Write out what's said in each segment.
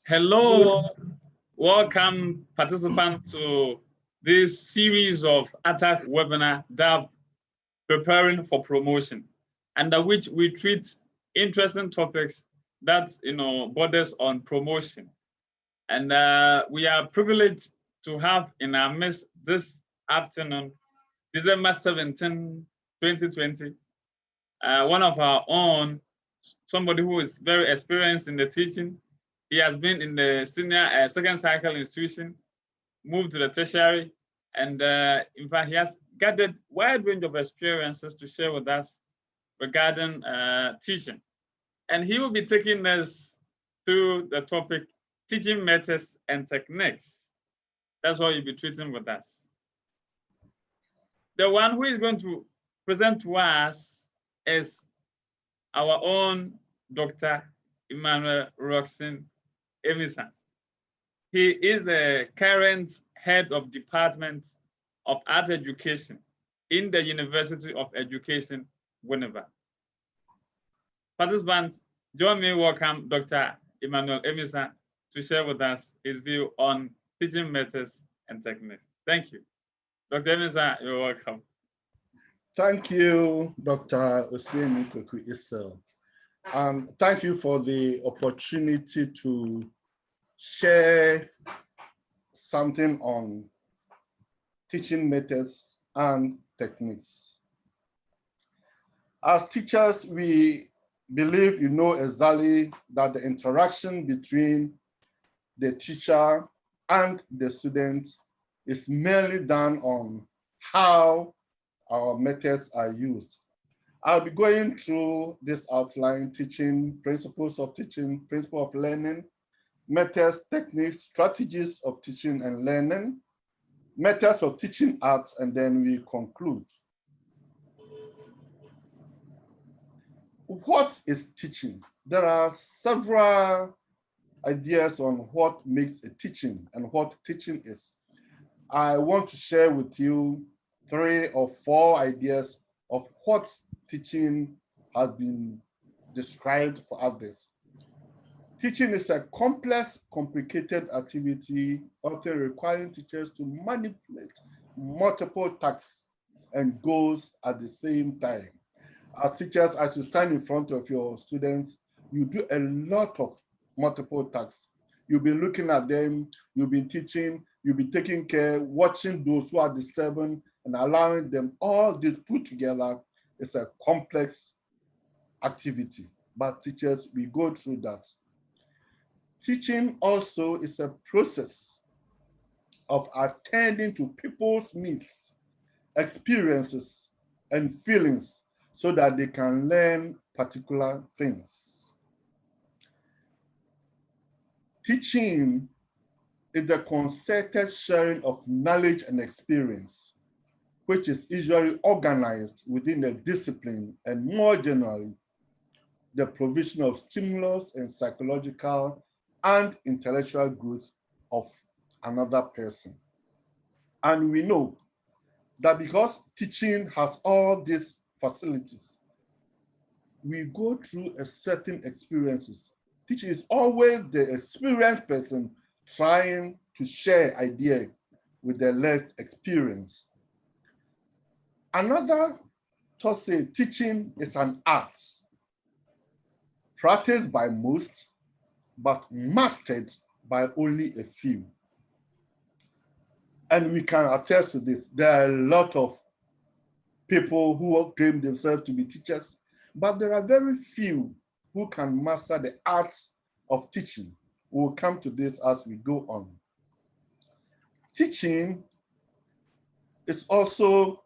Hello, welcome participants to this series of ATTACK webinar that preparing for promotion, under which we treat interesting topics that borders on promotion. And we are privileged to have in our midst this afternoon, December 17, 2020, one of our own, somebody who is very experienced in the teaching. He has been in the senior second cycle institution, moved to the tertiary, and in fact, he has gathered a wide range of experiences to share with us regarding teaching. And he will be taking us through the topic, teaching methods and techniques. That's what he'll be treating with us. The one who is going to present to us is our own Dr. Emmanuel Roxin Emison. He is the current head of Department of Art Education in the University of Education, Winneba. Participants, join me welcome Dr. Emmanuel Emison to share with us his view on teaching methods and techniques. Thank you. Dr. Emison, you're welcome. Thank you, Dr. Oseni Kwekwe-Issel. Thank you for the opportunity to share something on teaching methods and techniques. As teachers, we believe you know exactly that the interaction between the teacher and the student is mainly done on how our methods are used. I'll be going through this outline, teaching, principles of teaching, principle of learning, methods, techniques, strategies of teaching and learning, methods of teaching art, and then we conclude. What is teaching? There are several ideas on what makes a teaching and what teaching is. I want to share with you 3 or 4 ideas of what teaching has been described for others. Teaching is a complex, complicated activity, often requiring teachers to manipulate multiple tasks and goals at the same time. As teachers, as you stand in front of your students, you do a lot of multiple tasks. You'll be looking at them, you'll be teaching, you'll be taking care, watching those who are disturbing and allowing them. All this put together is a complex activity, but teachers, we go through that. Teaching also is a process of attending to people's needs, experiences, and feelings so that they can learn particular things. Teaching is the concerted sharing of knowledge and experience, which is usually organized within a discipline and more generally, the provision of stimulus and psychological and intellectual growth of another person. And we know that because teaching has all these facilities, we go through a certain experiences. Teaching is always the experienced person trying to share idea with the less experienced. Another thought say teaching is an art practiced by most, but mastered by only a few. And we can attest to this. There are a lot of people who claim themselves to be teachers, but there are very few who can master the art of teaching. We will come to this as we go on. Teaching is also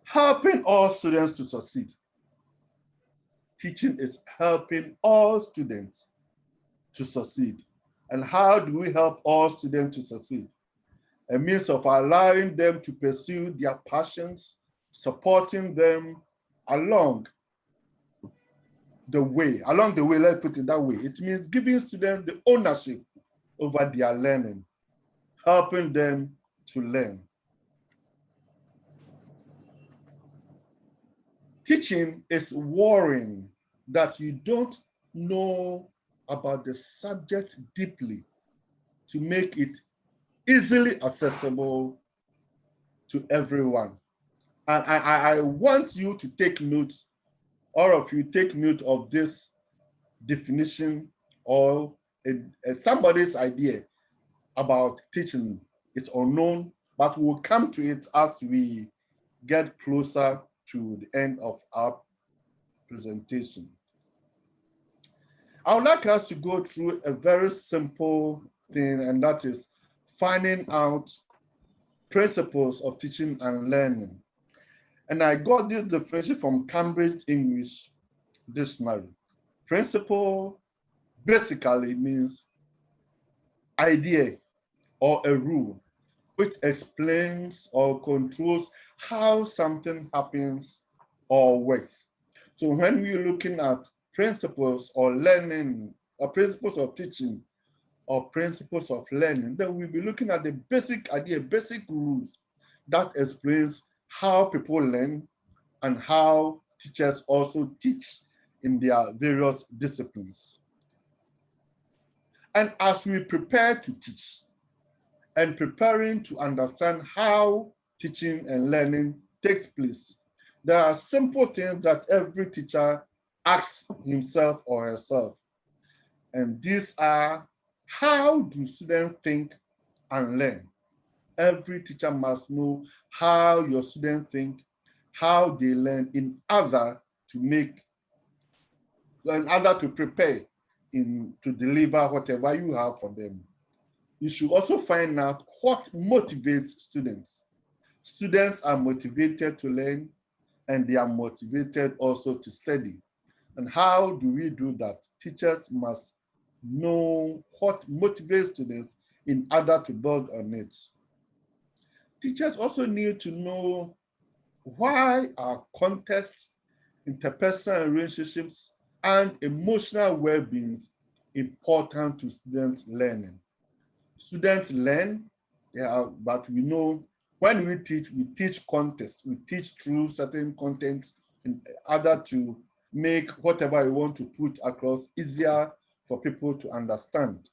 helping all students to succeed. Teaching is helping all students to succeed. And how do we help all students to succeed? A means of allowing them to pursue their passions, supporting them along the way, let's put it that way. It means giving students the ownership over their learning, helping them to learn. Teaching is worrying that you don't know about the subject deeply to make it easily accessible to everyone. And I want you to take note, all of you take note of this definition or somebody's idea about teaching. It's unknown, but we'll come to it as we get closer to the end of our presentation. I would like us to go through a very simple thing, and that is finding out principles of teaching and learning. And I got this definition from Cambridge English Dictionary. Principle basically means idea or a rule which explains or controls how something happens or works. So when we're looking at principles or learning or principles of teaching or principles of learning, then we'll be looking at the basic idea, basic rules that explains how people learn and how teachers also teach in their various disciplines. And as we prepare to teach and preparing to understand how teaching and learning takes place, there are simple things that every teacher asks himself or herself. And these are, how do students think and learn? Every teacher must know how your students think, how they learn in order to prepare to deliver whatever you have for them. You should also find out what motivates students. Students are motivated to learn and they are motivated also to study. And how do we do that? Teachers must know what motivates students in order to build on it. Teachers also need to know why are context, interpersonal relationships, and emotional well-being important to students' learning. Students learn, but we know when we teach context, we teach through certain contents in order to make whatever we want to put across easier for people to understand.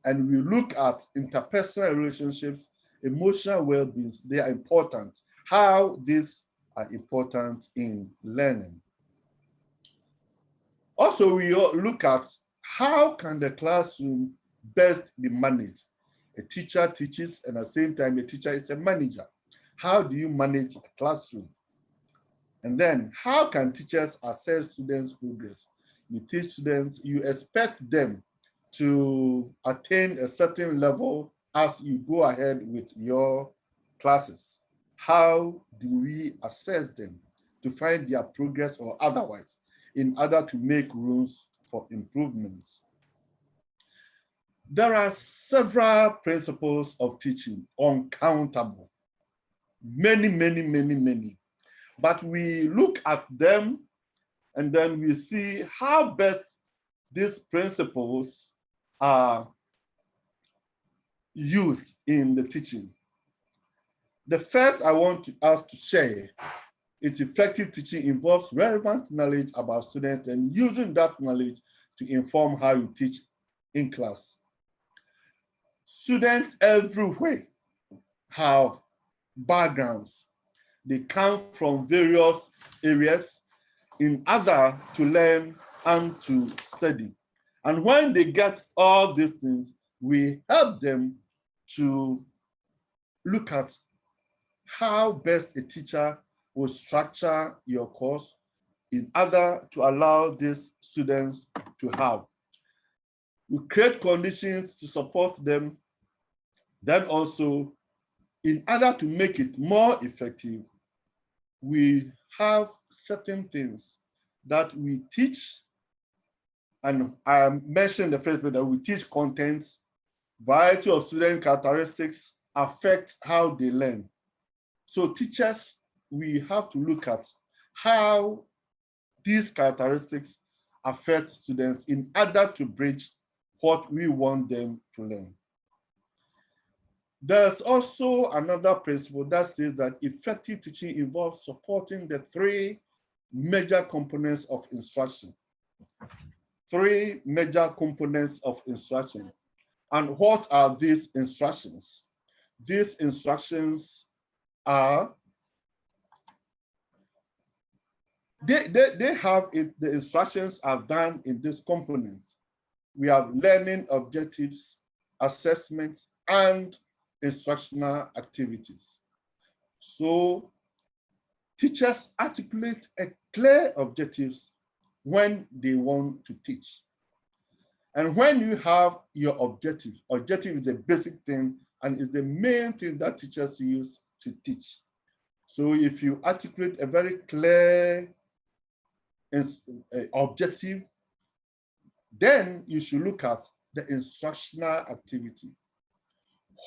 And we look at interpersonal relationships, emotional well-being, they are important. How these are important in learning. Also, we look at how can the classroom best be managed. A teacher teaches, and at the same time, a teacher is a manager. How do you manage a classroom? And then, how can teachers assess students' progress? You teach students, you expect them to attain a certain level as you go ahead with your classes. How do we assess them to find their progress or otherwise in order to make rooms for improvements? There are several principles of teaching, uncountable, many. But we look at them and then we see how best these principles are used in the teaching. The first I want us to share is effective teaching involves relevant knowledge about students and using that knowledge to inform how you teach in class. Students everywhere have backgrounds. They come from various areas in order to learn and to study. And when they get all these things, we help them to look at how best a teacher will structure your course in order to allow these students to have. We create conditions to support them. Then also, in order to make it more effective, we have certain things that we teach, and I mentioned the first bit that we teach contents, variety of student characteristics affect how they learn. So teachers, we have to look at how these characteristics affect students in order to bridge what we want them to learn. There's also another principle that says that effective teaching involves supporting the three major components of instruction. three major components of instruction. And what are these instructions? These instructions are, they have it, the instructions are done in these components. We have learning objectives, assessment, and instructional activities. So teachers articulate a clear objectives when they want to teach. And when you have your objective is the basic thing and is the main thing that teachers use to teach. So if you articulate a very clear objective, then you should look at the instructional activity.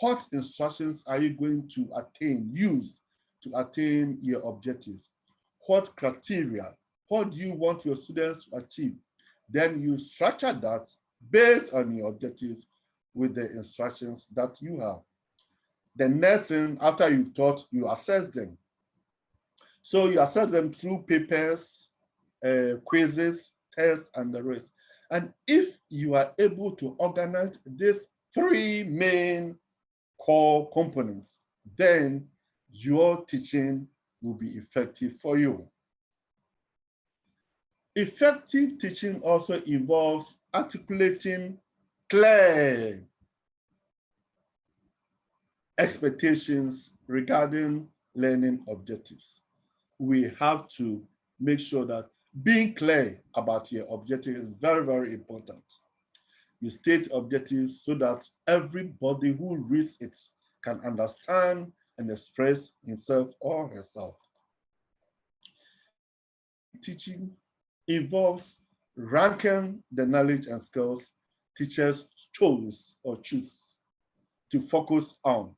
What instructions are you going to use to attain your objectives? What criteria? What do you want your students to achieve? Then you structure that based on your objectives with the instructions that you have. The next thing, after you've taught, you assess them. So you assess them through papers, quizzes, tests, and the rest. And if you are able to organize these three main core components, then your teaching will be effective for you. Effective teaching also involves articulating clear expectations regarding learning objectives. We have to make sure that being clear about your objective is very, very important. You state objectives so that everybody who reads it can understand and express himself or herself. Teaching involves ranking the knowledge and skills teachers choose to focus on.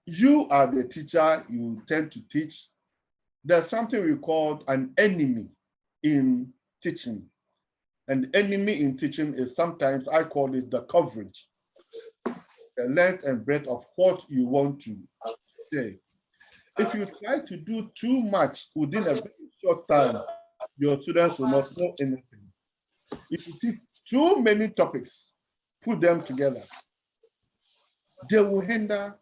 You are the teacher, you tend to teach. There's something we call an enemy in teaching. An enemy in teaching is sometimes, I call it the coverage, the length and breadth of what you want to say. If you try to do too much within a very short time, your students will not know anything. If you teach too many topics, put them together, they will hinder,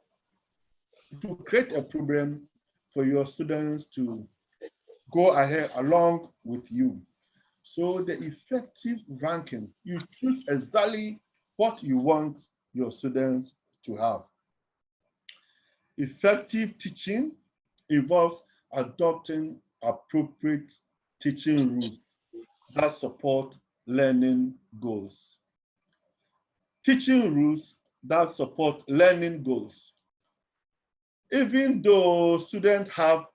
to create a problem for your students to go ahead along with you. So the effective ranking, you choose exactly what you want your students to have. Effective teaching involves adopting appropriate teaching rules that support learning goals. Teaching rules that support learning goals. Even though students have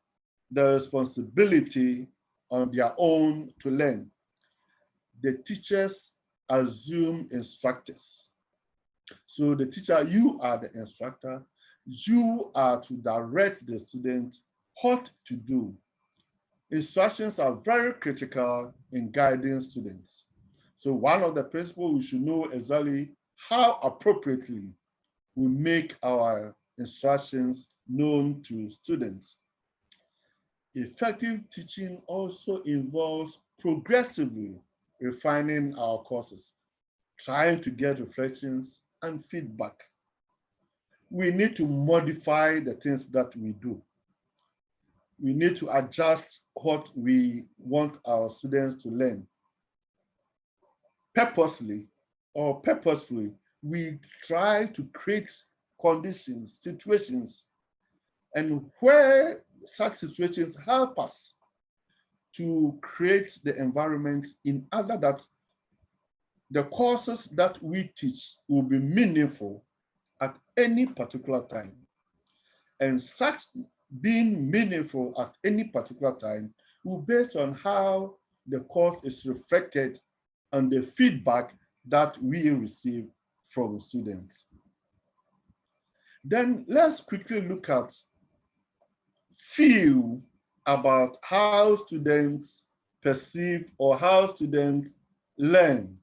the responsibility on their own to learn, the teachers assume instructors. So the teacher, you are the instructor, you are to direct the student what to do. Instructions are very critical in guiding students. So one of the principles we should know exactly how appropriately we make our instructions known to students. Effective teaching also involves progressively refining our courses, trying to get reflections and feedback. We need to modify the things that we do. We need to adjust what we want our students to learn. Purposely or purposefully, we try to create conditions, situations, and where such situations help us to create the environment in order that the courses that we teach will be meaningful at any particular time. And such being meaningful at any particular time will be based on how the course is reflected and the feedback that we receive from students. Then let's quickly look at feel about how students perceive or how students learn.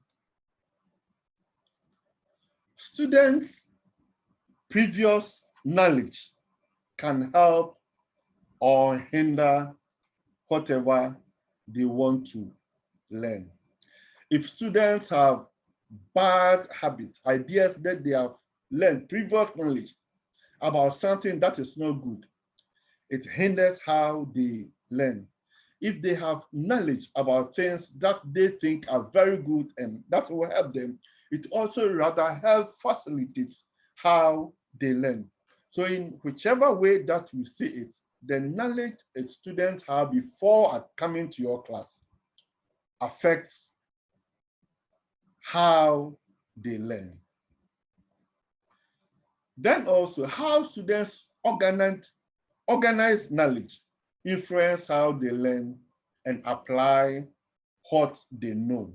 Students' previous knowledge can help or hinder whatever they want to learn. If students have bad habits, ideas that they have learned, previous knowledge about something that is not good, it hinders how they learn. If they have knowledge about things that they think are very good and that will help them, it also rather helps facilitate how they learn. So in whichever way that we see it, the knowledge a student have before coming to your class affects how they learn. Then also how students organize knowledge influence how they learn and apply what they know.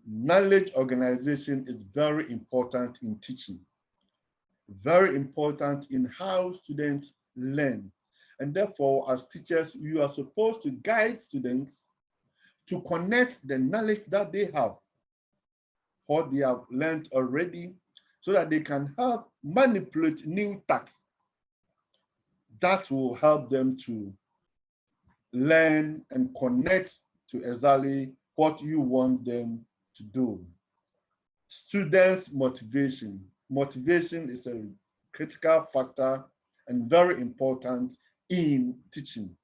Knowledge organization is very important in teaching, very important in how students learn. And therefore, as teachers, you are supposed to guide students to connect the knowledge that they have, what they have learned already, so that they can help manipulate new tasks that will help them to learn and connect to exactly what you want them to do. Students' motivation. Motivation is a critical factor and very important in teaching.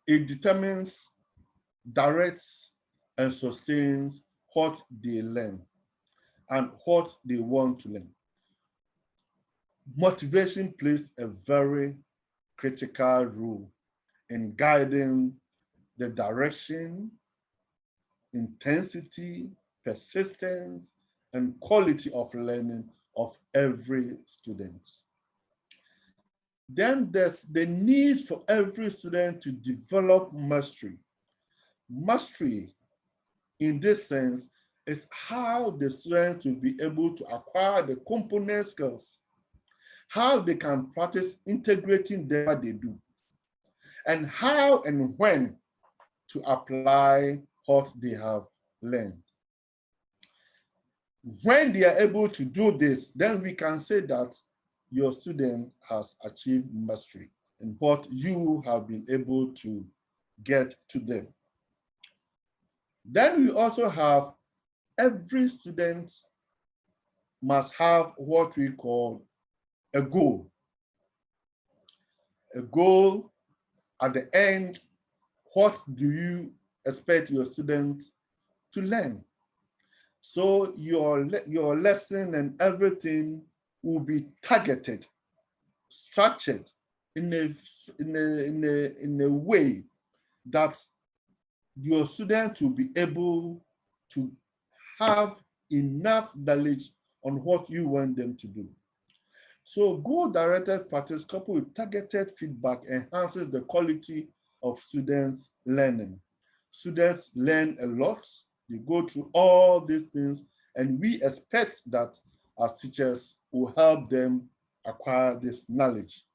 It determines, directs, and sustains what they learn and what they want to learn. Motivation plays a very critical role in guiding the direction, intensity, persistence, and quality of learning of every student. Then there's the need for every student to develop mastery. Mastery, in this sense, is how the student will be able to acquire the component skills, how they can practice integrating what they do, and how and when to apply what they have learned. When they are able to do this, then we can say that your student has achieved mastery in what you have been able to get to them. Then we also have every student must have what we call a goal. A goal at the end, what do you expect your students to learn? So your lesson and everything will be targeted, structured in a way that your students will be able to have enough knowledge on what you want them to do. So goal-directed practice coupled with targeted feedback enhances the quality of students' learning. Students learn a lot, they go through all these things, and we expect that as teachers will help them acquire this knowledge.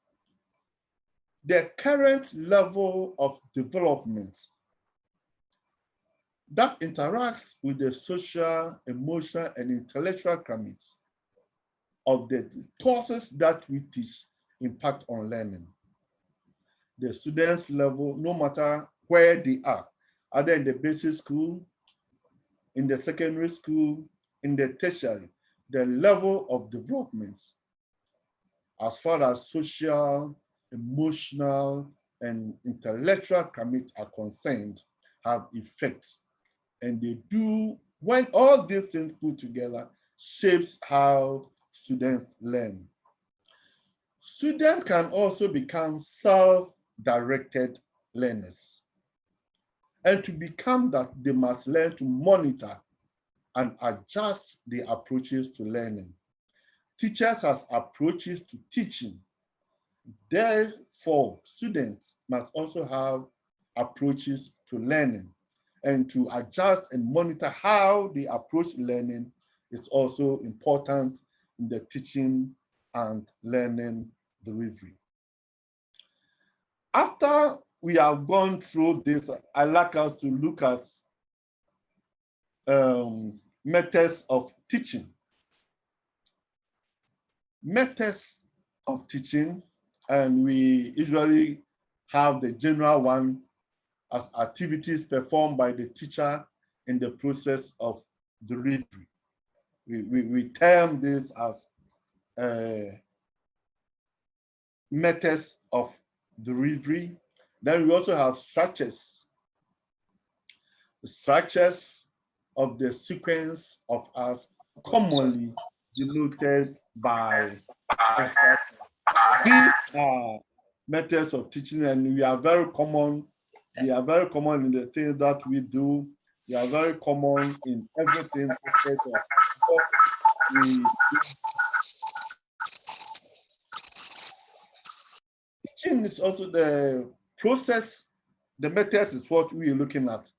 The current level of development that interacts with the social, emotional, and intellectual climates of the courses that we teach impact on learning. The students' level, no matter where they are, either in the basic school, in the secondary school, in the tertiary, the level of development as far as social, emotional, and intellectual climates are concerned have effects. And they do, when all these things put together, shapes how students learn. Students can also become self-directed learners. And to become that, they must learn to monitor and adjust the approaches to learning. Teachers have approaches to teaching. Therefore, students must also have approaches to learning, and to adjust and monitor how they approach learning is also important in the teaching and learning delivery. After we have gone through this, I'd like us to look at methods of teaching. Methods of teaching, and we usually have the general one as activities performed by the teacher in the process of delivery. We term this as methods of delivery. Then we also have structures. The structures of the sequence of us commonly denoted by these are methods of teaching, and we are very common. They are very common in the things that we do. They are very common in everything aspect of what we do. Teaching is also the process. The methods is what we are looking at.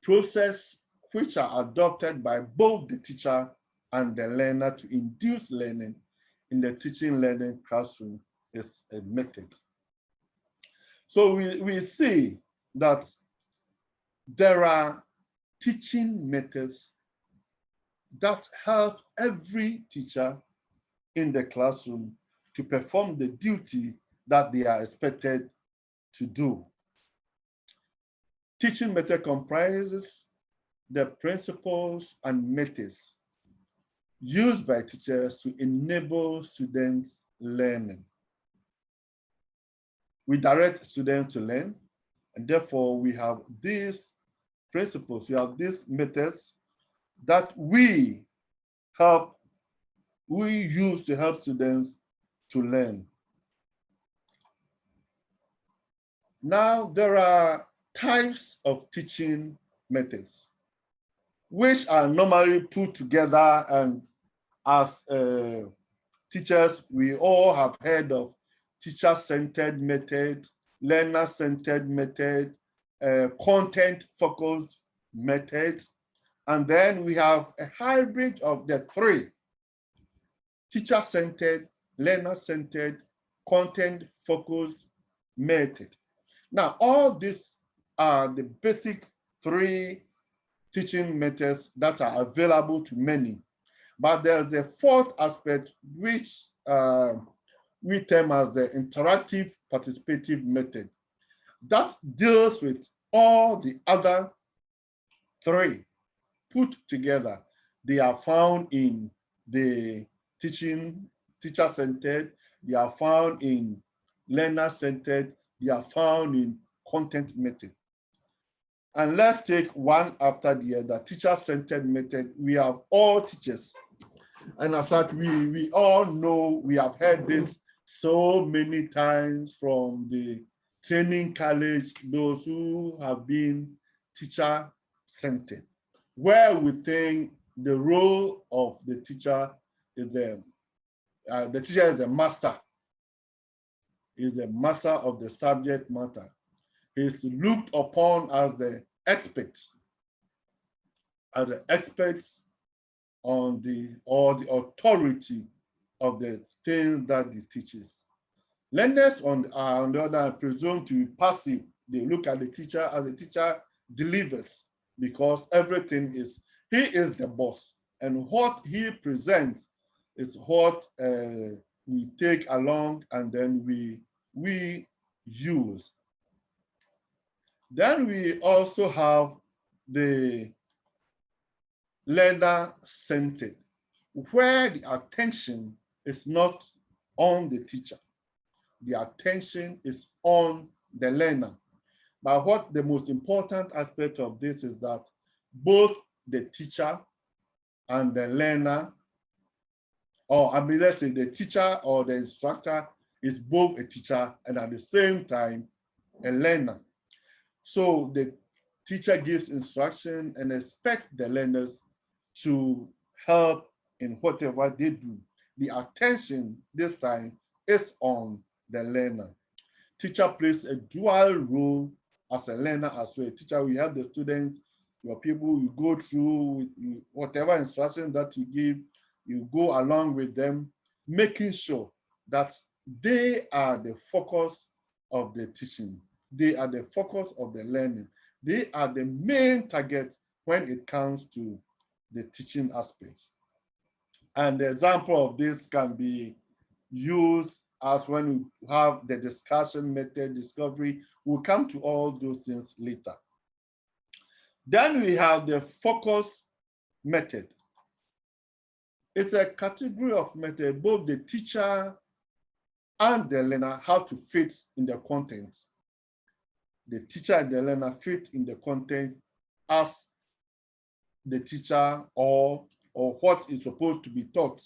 Process which are adopted by both the teacher and the learner to induce learning in the teaching learning classroom is a method. So we see that there are teaching methods that help every teacher in the classroom to perform the duty that they are expected to do. Teaching method comprises the principles and methods used by teachers to enable students' learning. We direct students to learn, and therefore we have these principles, we have these methods that we use to help students to learn. Now, there are types of teaching methods which are normally put together, and as teachers, we all have heard of teacher-centered method, learner-centered method, content-focused methods, and then we have a hybrid of the three: teacher-centered, learner-centered, content-focused method. Now, all these are the basic three teaching methods that are available to many. But there's the fourth aspect, which we term as the interactive participative method, that deals with all the other three put together. They are found in the teacher-centered, they are found in learner-centered, they are found in content method. And let's take one after the other. Teacher-centered method, we have all teachers. And as such, we all know, we have heard this so many times from the training college, those who have been teacher-centered, where we think the role of the teacher is the teacher is a master, is the master of the subject matter. Is looked upon as the expert on the authority of the thing that he teaches. Learners on the other hand, presumed to be passive. They look at the teacher as the teacher delivers, because everything is, he is the boss, and what he presents is what we take along and then we use. Then we also have the learner-centered, where the attention is not on the teacher. The attention is on the learner. But what the most important aspect of this is that both the teacher and the learner, or I mean, let's say the teacher or the instructor is both a teacher and at the same time a learner. So the teacher gives instruction and expects the learners to help in whatever they do. The attention this time is on the learner. Teacher plays a dual role as a learner as well. Teacher, we have the students, your people, you go through whatever instruction that you give, you go along with them, making sure that they are the focus of the teaching. They are the focus of the learning. They are the main target when it comes to the teaching aspects. And the example of this can be used as when we have the discussion method, discovery. We'll come to all those things later. Then we have the focus method. It's a category of method both the teacher and the learner have to fit in the content. The teacher and the learner fit in the content as the teacher or what is supposed to be taught.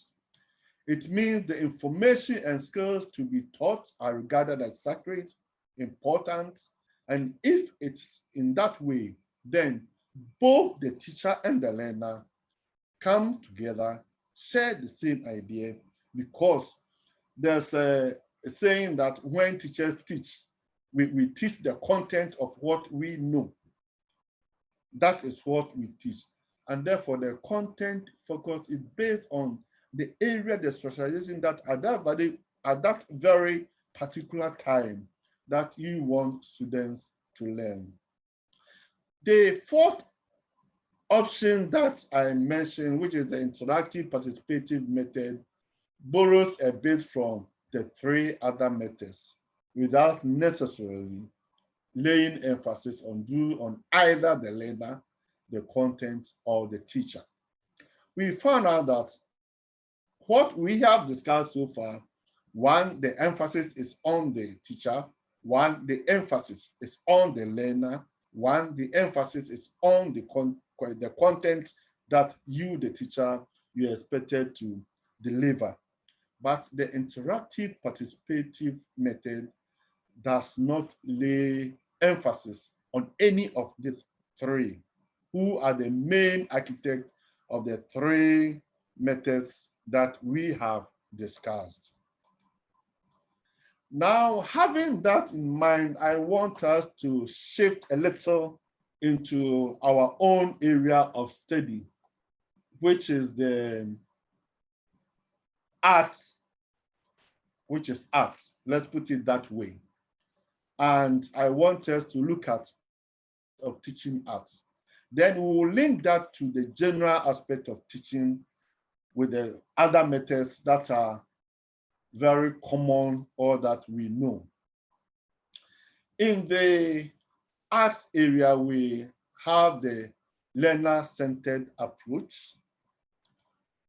It means the information and skills to be taught are regarded as sacred, important, and if it's in that way, then both the teacher and the learner come together, share the same idea, because there's a saying that when teachers teach, we teach the content of what we know. That is what we teach. And therefore, the content focus is based on the area, the specialization that at that very particular time that you want students to learn. The fourth option that I mentioned, which is the interactive participative method, borrows a bit from the three other methods without necessarily laying emphasis on either the learner, the content, or the teacher. We found out that what we have discussed so far, one, the emphasis is on the teacher, one, the emphasis is on the learner, one, the emphasis is on the content that you, the teacher, you're expected to deliver. But the interactive participative method does not lay emphasis on any of these three, who are the main architects of the three methods that we have discussed. Now, having that in mind, I want us to shift a little into our own area of study, which is the arts, Let's put it that way. And I want us to look at of teaching arts. Then we will link that to the general aspect of teaching with the other methods that are very common or that we know. In the arts area, we have the learner-centered approach.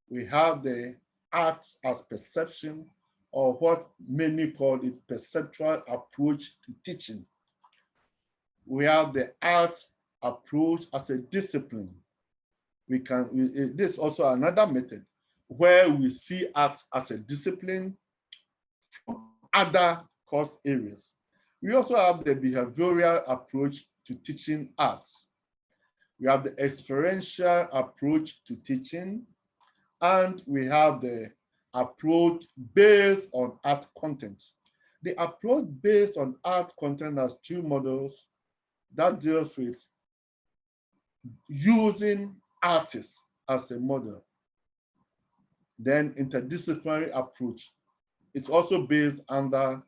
We have the arts as perception, or what many call it perceptual approach to teaching. We have the arts approach as a discipline. This is also another method where we see arts as a discipline from other course areas. We also have the behavioral approach to teaching arts. We have the experiential approach to teaching, and we have the approach based on art content. The approach based on art content has two models that deals with using artists as a model. Then interdisciplinary approach. It's also based under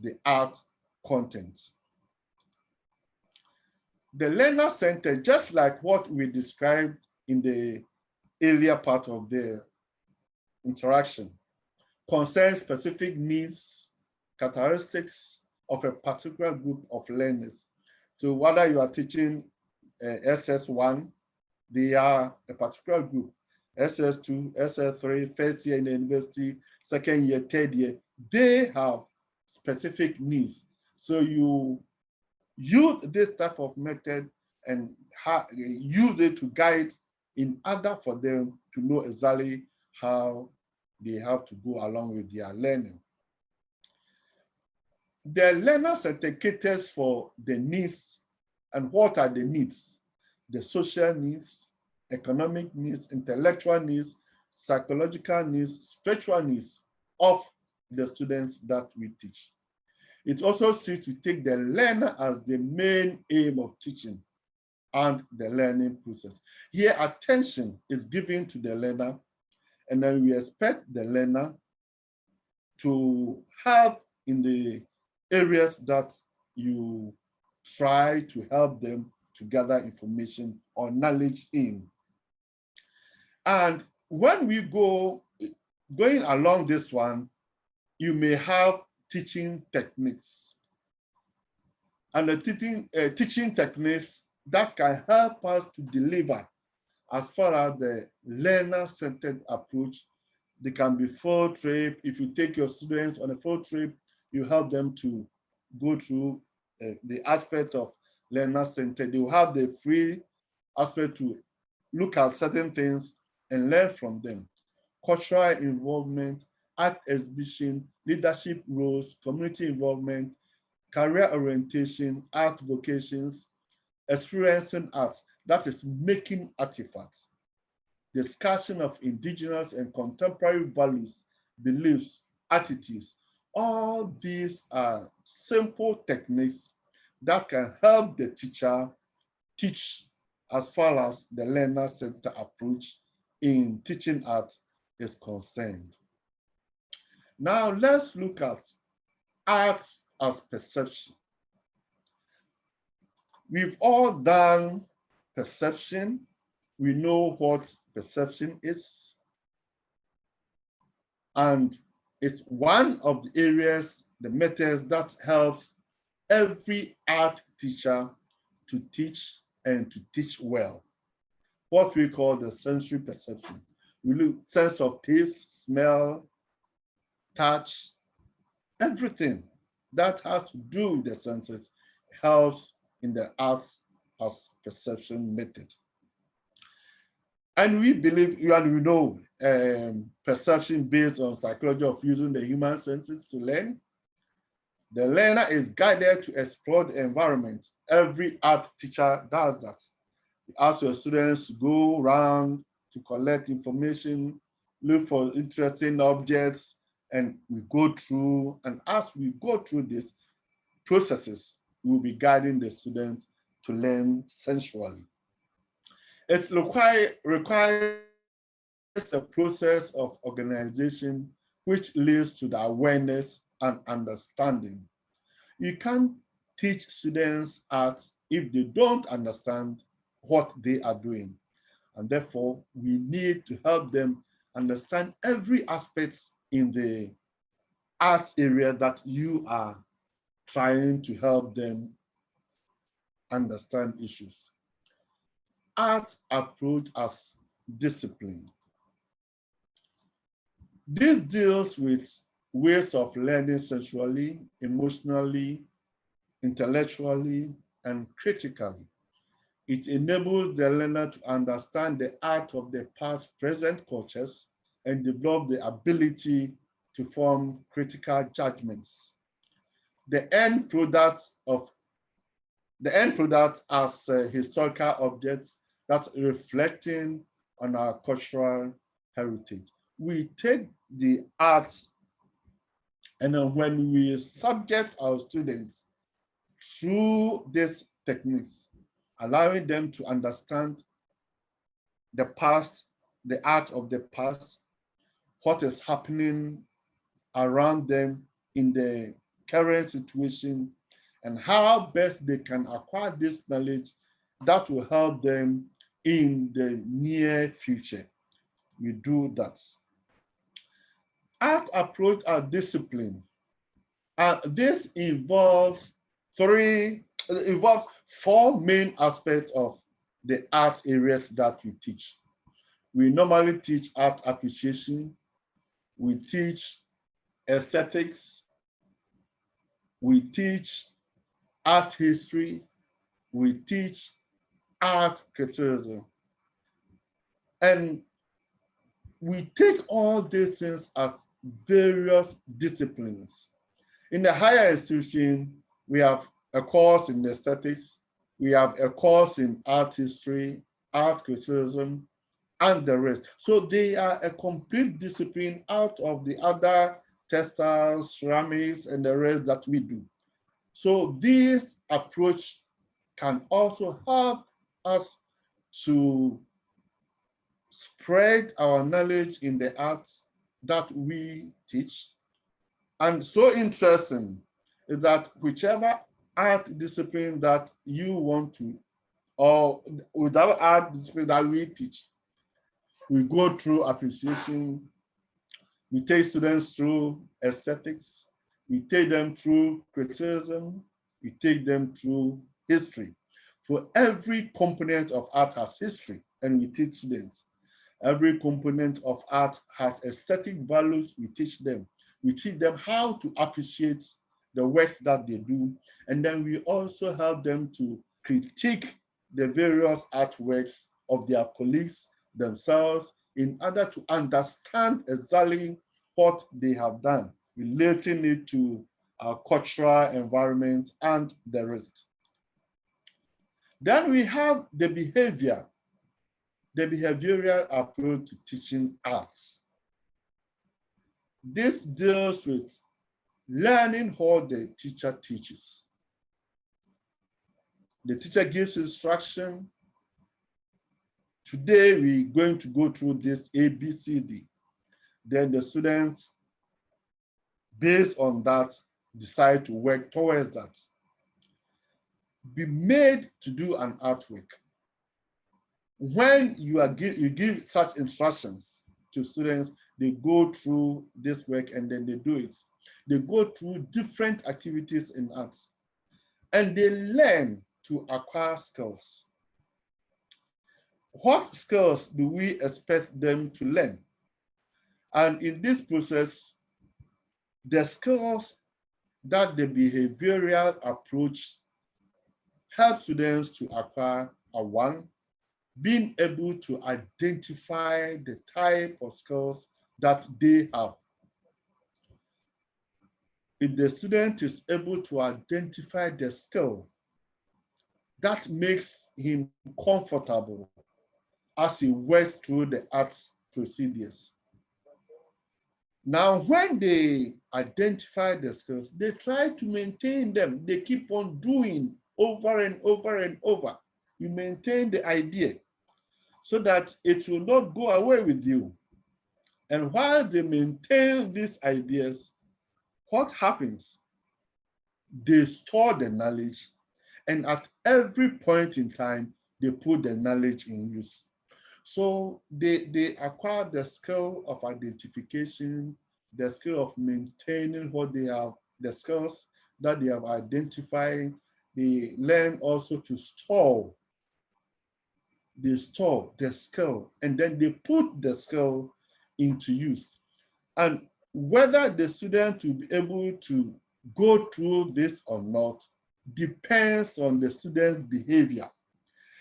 the art content. The learner center, just like what we described in the earlier part of the interaction, concerns specific needs, characteristics of a particular group of learners. So whether you are teaching SS1, they are a particular group. SS2, SS3, first year in the university, second year, third year, they have specific needs. So you use this type of method and use it to guide in order for them to know exactly how they have to go along with their learning. The learner center caters for the needs. And what are the needs? The social needs, economic needs, intellectual needs, psychological needs, spiritual needs of the students that we teach. It also seeks to take the learner as the main aim of teaching and the learning process. Here, attention is given to the learner, and then we expect the learner to help in the areas that you try to help them to gather information or knowledge in. And when we going along this one, you may have teaching techniques. And the teaching techniques that can help us to deliver as far as the learner-centered approach. They can be field trip. If you take your students on a field trip, you help them to go through the aspect of learner-centered. They will have the free aspect to look at certain things and learn from them. Cultural involvement, art exhibition, leadership roles, community involvement, career orientation, art vocations, experiencing art, that is making artifacts, discussion of indigenous and contemporary values, beliefs, attitudes. All these are simple techniques that can help the teacher teach as far as the learner-centered approach in teaching art is concerned. Now let's look at art as perception. We've all done perception. We know what perception is. And it's one of the areas, the methods that helps every art teacher to teach and to teach well. What we call the sensory perception. We look sense of taste, smell, touch, everything that has to do with the senses helps in the arts as perception method. And we believe, and we know, perception based on psychology of using the human senses to learn. The learner is guided to explore the environment. Every art teacher does that. You ask your students to go around to collect information, look for interesting objects, and we go through, and as we go through these processes, we will be guiding the students to learn sensually. It requires a process of organization which leads to the awareness and understanding. You can't teach students art if they don't understand what they are doing. And therefore, we need to help them understand every aspect in the art area that you are trying to help them understand issues. Art approach as discipline. This deals with ways of learning sensually, emotionally, intellectually, and critically. It enables the learner to understand the art of the past, present cultures and develop the ability to form critical judgments. The end product as historical objects that's reflecting on our cultural heritage. We take the art, and then when we subject our students through these techniques, allowing them to understand the past, the art of the past, what is happening around them in the current situation, and how best they can acquire this knowledge that will help them in the near future. We do that. Art approach are discipline. This involves four main aspects of the art areas that we teach. We normally teach art appreciation, we teach aesthetics, we teach art history, we teach art criticism. And we take all these things as various disciplines. In the higher institution, we have a course in aesthetics, we have a course in art history, art criticism, and the rest. So they are a complete discipline out of the other textiles, ceramics, and the rest that we do. So this approach can also help us to spread our knowledge in the arts that we teach. And so interesting is that whichever art discipline that you want to, or whatever art discipline that we teach, we go through appreciation, we take students through aesthetics, we take them through criticism, we take them through history. For every component of art has history, and we teach students. Every component of art has aesthetic values, we teach them. We teach them how to appreciate the works that they do, and then we also help them to critique the various artworks of their colleagues themselves in order to understand exactly what they have done, relating it to our cultural environment and the rest. Then we have the behavioral approach to teaching arts. This deals with learning how the teacher teaches. The teacher gives instruction. Today, we're going to go through this ABCD. Then the students, based on that, decide to work towards that. Be made to do an artwork. When you give such instructions to students, they go through this work and then they do it. They go through different activities in arts and they learn to acquire skills. What skills do we expect them to learn? And in this process, the skills that the behavioral approach helps students to acquire are one, being able to identify the type of skills that they have. If the student is able to identify the skill, that makes him comfortable as he works through the arts procedures. Now, when they identify the skills, they try to maintain them. They keep on doing over and over and over. You maintain the idea so that it will not go away with you. And while they maintain these ideas, what happens? They store the knowledge, and at every point in time, they put the knowledge in use. So they acquire the skill of identification, the skill of maintaining what they have, the skills that they have identified. They learn also to store. They store the skill, and then they put the skill into use. And whether the student will be able to go through this or not depends on the student's behavior.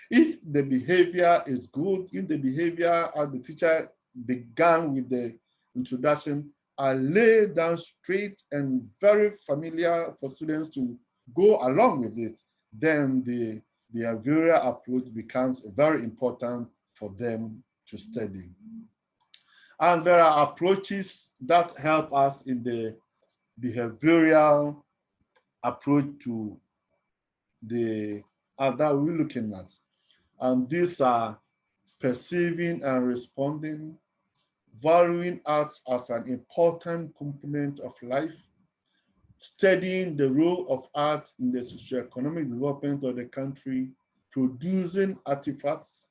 If the behavior is good, if the behavior, as the teacher began with the introduction, are laid down straight and very familiar for students to go along with it, then the behavioral approach becomes very important for them to study. And there are approaches that help us in the behavioral approach to the that we're looking at. And these are perceiving and responding, valuing arts as an important component of life, studying the role of art in the socioeconomic development of the country, producing artifacts,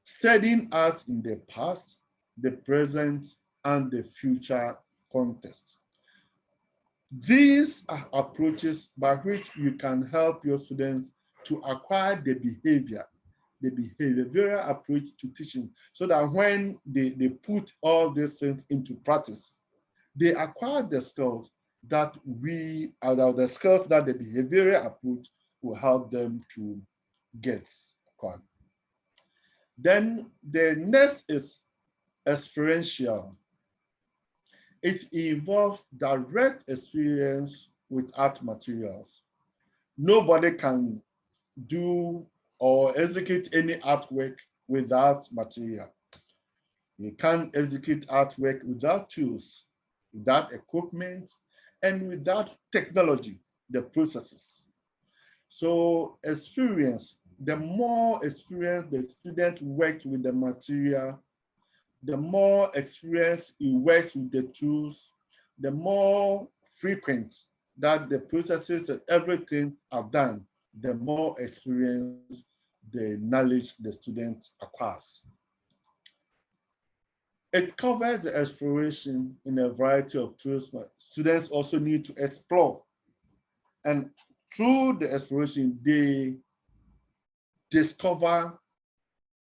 studying art in the past, the present, and the future context. These are approaches by which you can help your students to acquire the behavioral approach to teaching, so that when they put all these things into practice, they acquire the skills that the skills that the behavioral approach will help them to get acquired. Then the next is experiential. It involves direct experience with art materials. Nobody can do or execute any artwork without material. You can't execute artwork without tools, without equipment, and without technology, the processes. So experience, the more experience the student works with the material, the more experience he works with the tools, the more frequent that the processes and everything are done, the more experience the knowledge the student acquires. It covers the exploration in a variety of tools, but students also need to explore. And through the exploration, they discover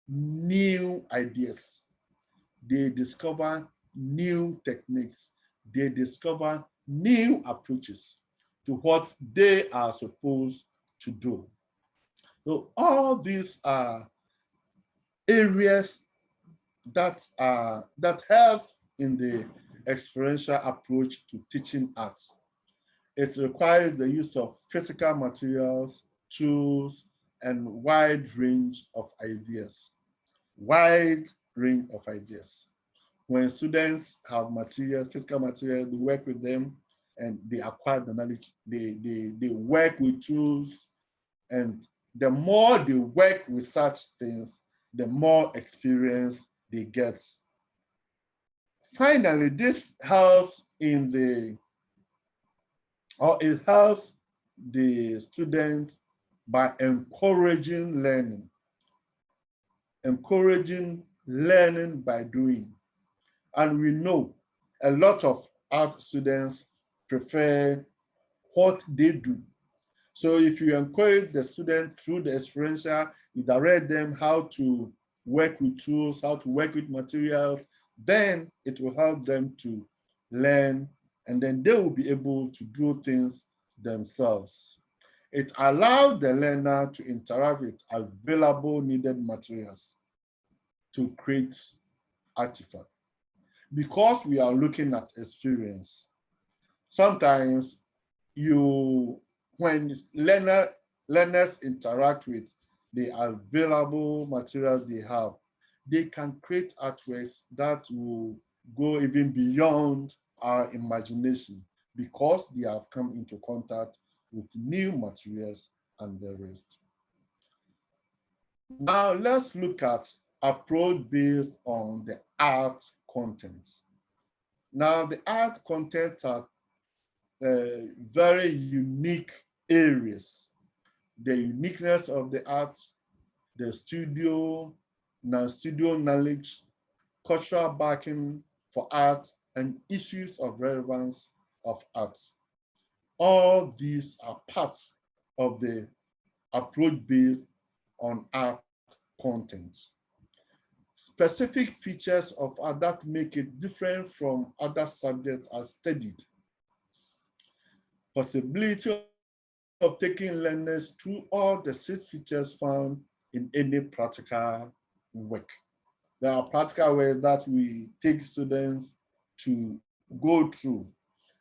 new ideas. They discover new techniques. They discover new approaches to what they are supposed to do. So all these are areas that help in the experiential approach to teaching arts. It requires the use of physical materials, tools, and wide range of ideas. Wide range of ideas. When students have material, physical material, they work with them and they acquire the knowledge. They work with tools, and the more they work with such things, the more experience they get. Finally, this helps it helps the students by encouraging learning by doing. And we know a lot of art students prefer what they do. So if you encourage the student through the experiential, you direct them how to work with tools, how to work with materials, then it will help them to learn, and then they will be able to do things themselves. It allows the learner to interact with available needed materials to create artifacts. Because we are looking at experience, sometimes when learners interact with the available materials they have, they can create artworks that will go even beyond our imagination because they have come into contact with new materials and the rest. Now let's look at approach based on the art contents. Now the art contents are very unique areas. The uniqueness of the art, the studio, non-studio knowledge, cultural backing for art, and issues of relevance of art. All these are parts of the approach based on art content. Specific features of art that make it different from other subjects are studied. Possibility of taking learners through all the 6 features found in any practical work. There are practical ways that we take students to go through,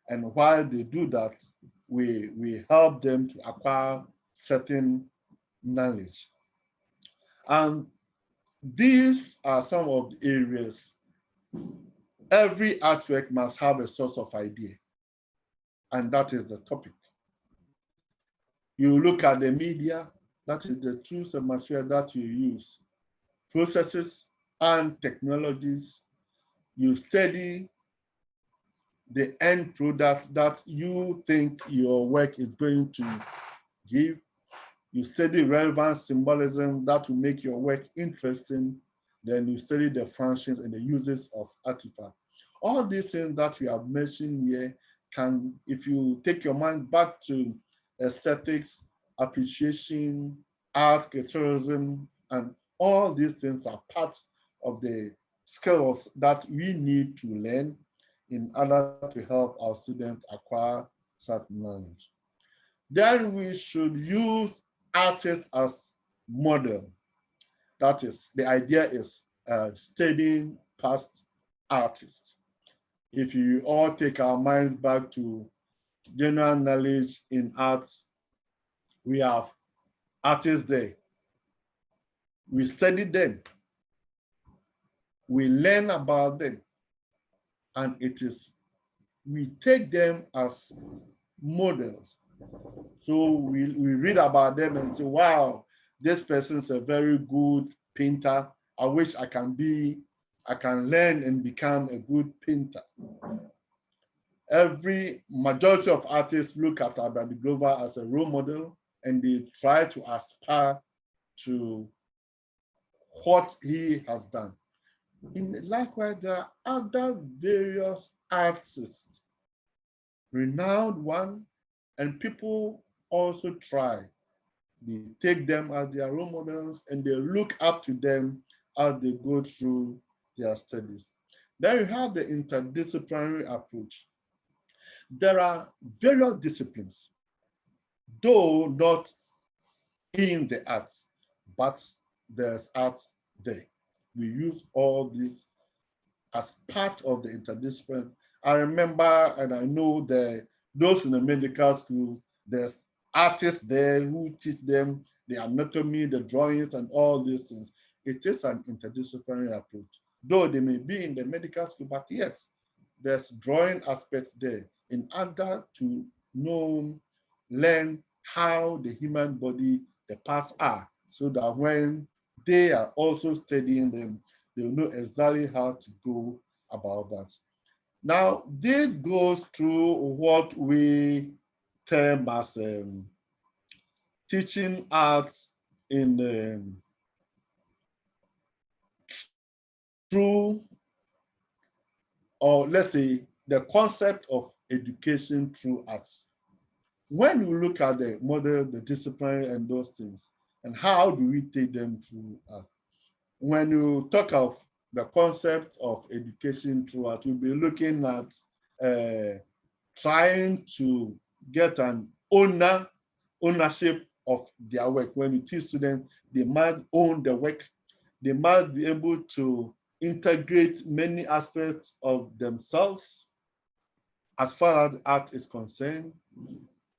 and while they do that, we help them to acquire certain knowledge. And these are some of the areas. Every artwork must have a source of idea, and that is the topic. You look at the media, that is the tools and material that you use, processes and technologies. You study the end product that you think your work is going to give. You study relevant symbolism that will make your work interesting. Then you study the functions and the uses of artifacts. All these things that we have mentioned here can, if you take your mind back to aesthetics, appreciation, art, tourism, and all these things are part of the skills that we need to learn in order to help our students acquire such knowledge. Then we should use artists as model. That is, the idea is studying past artists. If you all take our minds back to general knowledge in arts, we have artists there. We study them. We learn about them. And we take them as models. So we read about them and say, wow, this person's a very good painter. I wish I can learn and become a good painter. Majority of artists look at Albert Glover as a role model, and they try to aspire to what he has done. Likewise, there are other various artists, renowned one, and people also try They take them as their role models and they look up to them as they go through their studies. Then you have the interdisciplinary approach. There are various disciplines, though not in the arts, but there's arts there. We use all this as part of the interdiscipline. I remember and I know that those in the medical school, there's artists there who teach them the anatomy, the drawings, and all these things. It is an interdisciplinary approach. Though they may be in the medical school, but yet there's drawing aspects there in order to know, learn how the human body, the parts are, so that when they are also studying them, they'll know exactly how to go about that. Now, this goes through what we term as teaching arts in through, or let's say, the concept of education through arts. When you look at the model, the discipline, and those things, and how do we take them through art? When you talk of the concept of education through art, we'll be looking at trying to get an ownership of their work. When you teach students, they must own the work. They must be able to integrate many aspects of themselves as far as art is concerned.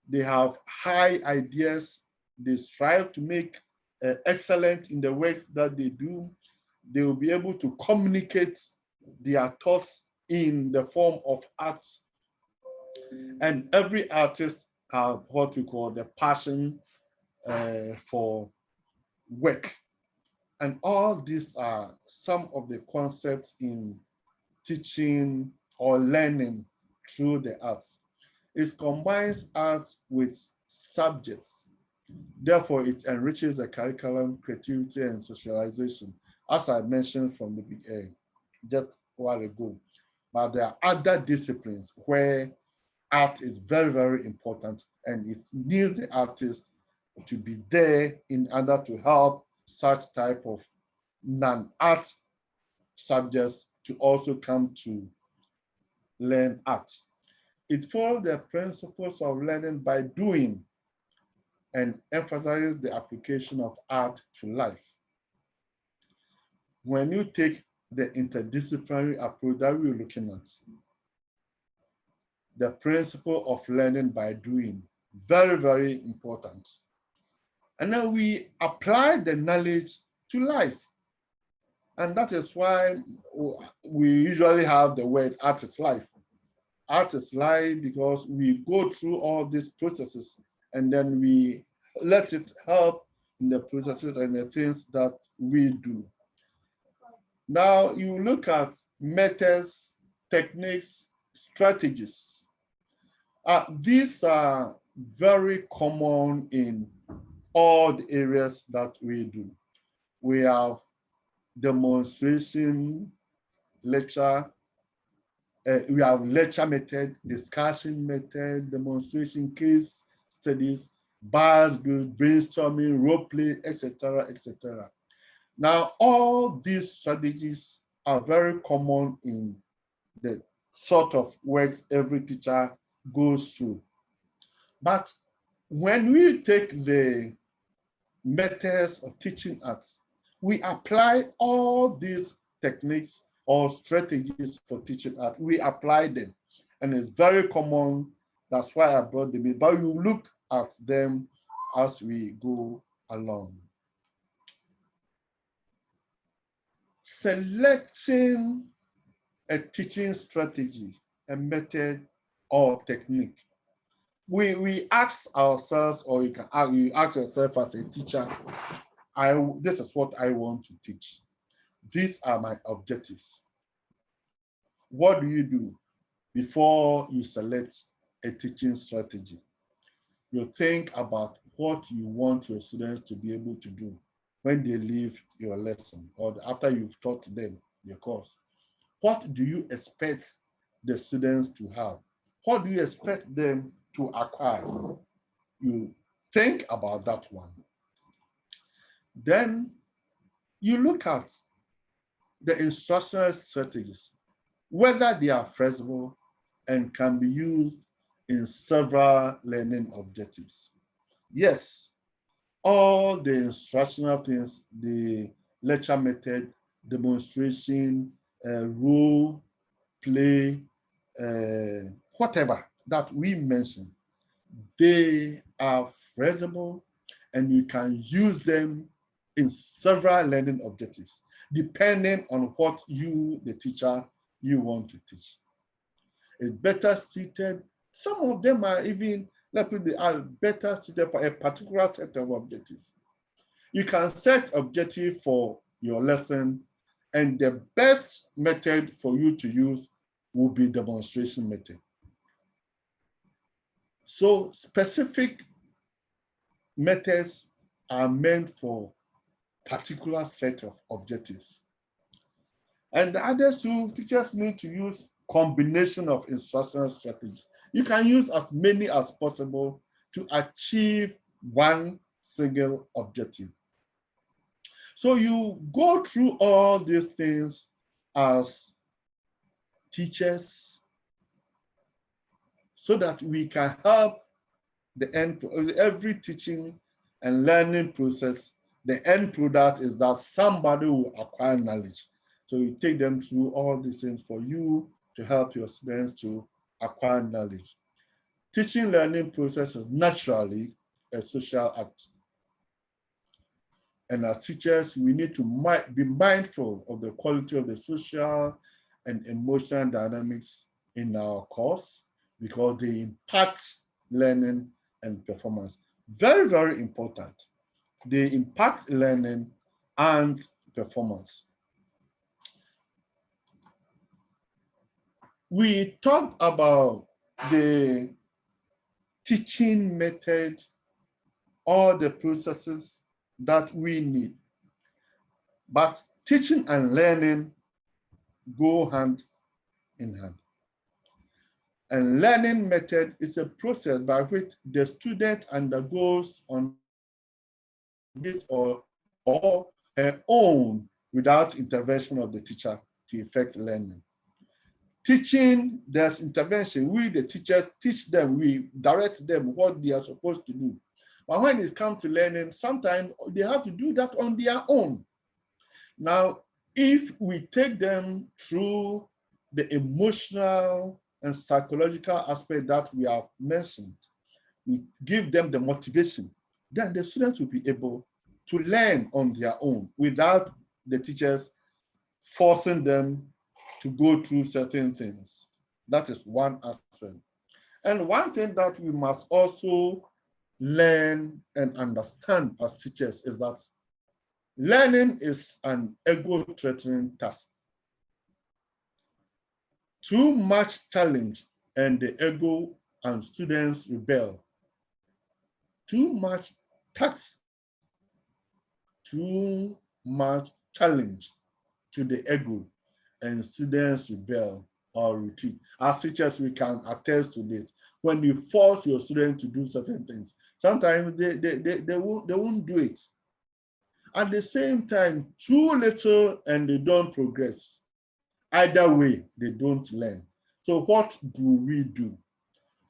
They have high ideas. They strive to make excellent in the works that they do. They will be able to communicate their thoughts in the form of art. And every artist has what we call the passion for work. And all these are some of the concepts in teaching or learning through the arts. It combines arts with subjects. Therefore, it enriches the curriculum, creativity, and socialization, as I mentioned from the beginning, just a while ago. But there are other disciplines where art is very, very important, and it needs the artist to be there in order to help such type of non-art subjects to also come to learn art. It follows the principles of learning by doing and emphasizes the application of art to life. When you take the interdisciplinary approach that we're looking at, the principle of learning by doing, very, very important. And then we apply the knowledge to life. And that is why we usually have the word art is life. Art is life because we go through all these processes and then we let it help in the processes and the things that we do. Now you look at methods, techniques, strategies. These are very common in all the areas that we do. We have demonstration, lecture, we have lecture method, discussion method, demonstration, case studies, bars, brainstorming, role play, etc., etc. Now, all these strategies are very common in the sort of works every teacher goes through. But when we take the methods of teaching arts, we apply all these techniques or strategies for teaching art. We apply them, and it's very common. That's why I brought them in. But you look at them as we go along. Selecting a teaching strategy, a method, or technique. We ask ourselves, or you ask yourself as a teacher, this is what I want to teach. These are my objectives. What do you do before you select a teaching strategy? You think about what you want your students to be able to do when they leave your lesson or after you've taught them the course. What do you expect the students to have? What do you expect them to acquire? You think about that one. Then you look at the instructional strategies, whether they are flexible and can be used in several learning objectives. Yes, all the instructional things, the lecture method, demonstration, role play, whatever that we mentioned, they are flexible and you can use them in several learning objectives, depending on what you, the teacher, you want to teach. It's better suited. Some of them are even, they are better suited for a particular set of objectives. You can set objective for your lesson, and the best method for you to use will be demonstration method. So specific methods are meant for particular set of objectives. And the others too, teachers need to use combination of instructional strategies. You can use as many as possible to achieve one single objective. So you go through all these things as teachers so that we can help the end, every teaching and learning process. The end product is that somebody will acquire knowledge. So you take them through all these things for you to help your students to acquire knowledge. Teaching learning process is naturally a social act. And as teachers, we need to be mindful of the quality of the social and emotional dynamics in our course because they impact learning and performance. Very, very important. They impact learning and performance. We talked about the teaching method, all the processes that we need. But teaching and learning go hand in hand. And learning method is a process by which the student undergoes on his or her own without intervention of the teacher to effect learning. Teaching, there's intervention. We, the teachers, teach them, we direct them what they are supposed to do. But when it comes to learning, sometimes they have to do that on their own. Now, if we take them through the emotional and psychological aspect that we have mentioned, we give them the motivation, then the students will be able to learn on their own without the teachers forcing them to go through certain things. That is one aspect. And one thing that we must also learn and understand as teachers is that learning is an ego-threatening task. Too much challenge and the ego and students rebel. Too much tax, too much challenge to the ego and students rebel or retreat. As teachers, we can attest to this. When you force your students to do certain things, sometimes they won't do it. At the same time, too little and they don't progress. Either way, they don't learn. So what do we do?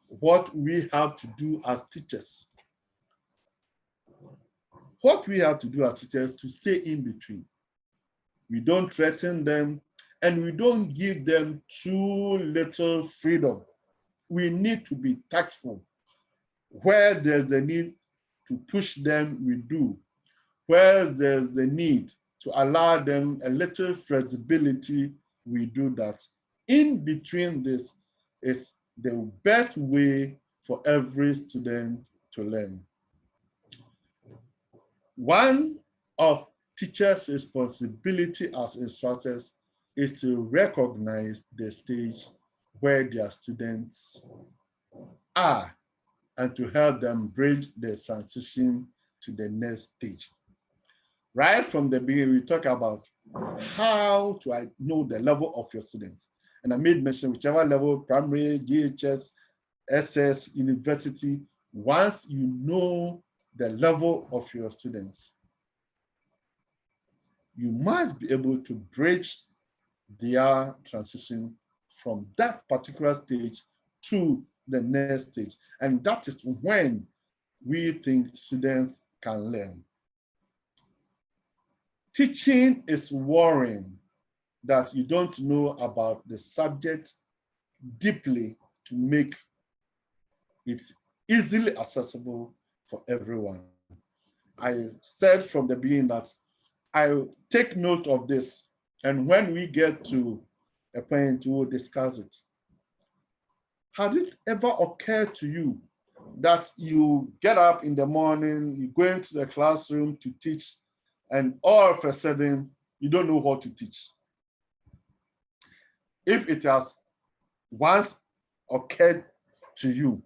What we have to do as teachers? What we have to do as teachers to stay in between. We don't threaten them and we don't give them too little freedom. We need to be tactful. Where there's a need to push them, we do. Where there's the need to allow them a little flexibility, we do that. In between this is the best way for every student to learn. One of teachers' responsibility as instructors is to recognize the stage where their students are and to help them bridge the transition to the next stage. Right from the beginning, we talk about how to know the level of your students. And I made mention whichever level, primary, GHS, SS, university, once you know the level of your students, you must be able to bridge their transition from that particular stage to the next stage. And that is when we think students can learn. Teaching is worrying that you don't know about the subject deeply to make it easily accessible for everyone. I said from the beginning that I take note of this, and when we get to a point, we'll discuss it. Has it ever occurred to you that you get up in the morning, you go into the classroom to teach, and all of a sudden, you don't know what to teach? If it has once occurred to you,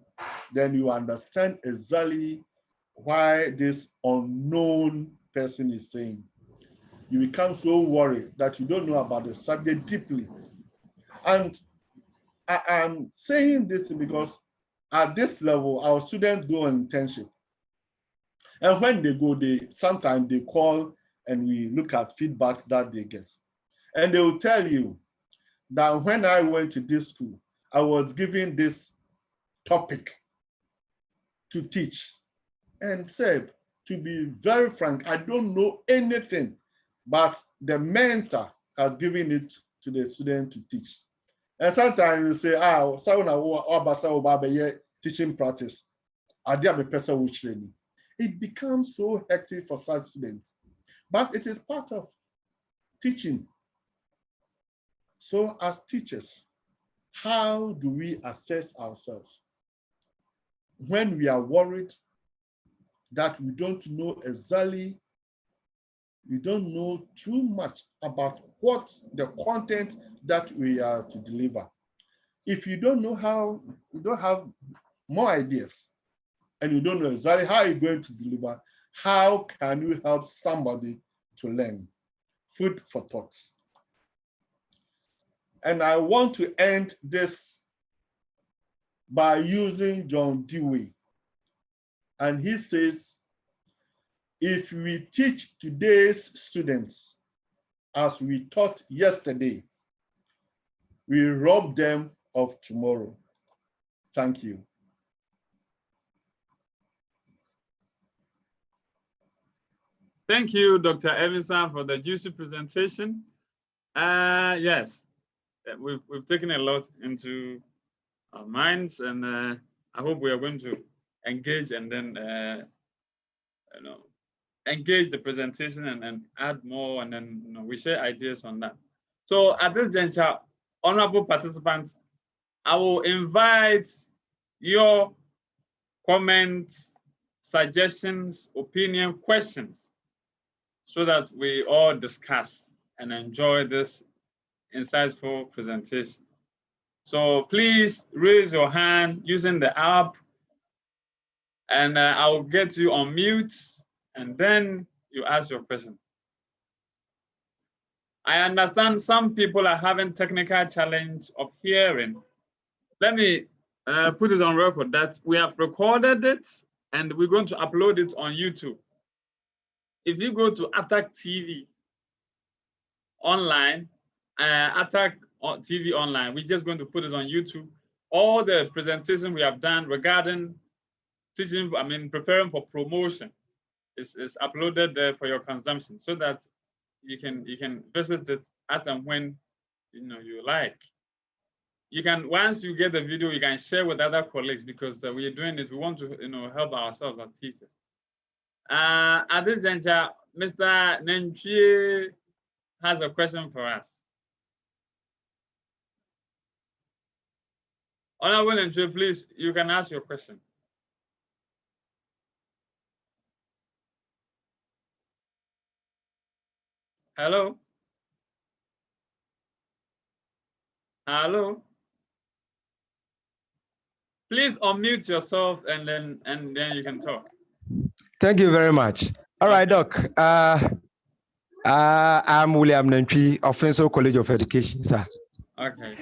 then you understand exactly why this unknown person is saying. You become so worried that you don't know about the subject deeply. And I am saying this because at this level, our students go on internship. And when they go, sometimes they call and we look at feedback that they get. And they will tell you that when I went to this school, I was given this topic to teach. And said, to be very frank, I don't know anything, but the mentor has given it to the student to teach. And sometimes you say, teaching practice. It becomes so hectic for such students, but it is part of teaching. So as teachers, how do we assess ourselves when we are worried that we don't know exactly, we don't know too much about what the content that we are to deliver? If you don't know how, you don't have more ideas, and you don't know exactly how you're going to deliver, how can you help somebody to learn? Food for thoughts. And I want to end this by using John Dewey. And he says, if we teach today's students as we taught yesterday, we rob them of tomorrow. Thank you. Thank you, Dr. Evanson, for the juicy presentation. Yes, we've taken a lot into our minds, and I hope we are going to engage and then engage the presentation and add more, and then we share ideas on that. So at this juncture, honorable participants, I will invite your comments, suggestions, opinion, questions, so that we all discuss and enjoy this insightful presentation. So please raise your hand using the app, and I'll get you on mute, and then you ask your question. I understand some people are having technical challenge of hearing. Let me put it on record that we have recorded it and we're going to upload it on YouTube. If you go to Attack TV online, Attack TV online, we're just going to put it on YouTube. All the presentation we have done regarding teaching, preparing for promotion is uploaded there for your consumption, so that you can visit it as and when you like. You can, once you get the video, you can share with other colleagues, because we are doing it. We want to help ourselves as teachers. At this juncture, Mr. Nentwie has a question for us. Honorable Nentwie, please, you can ask your question. Hello? Hello? Please unmute yourself, and then you can talk. Thank you very much. All right, Doc. I'm William Nentwie of Fenso College of Education, sir. Okay.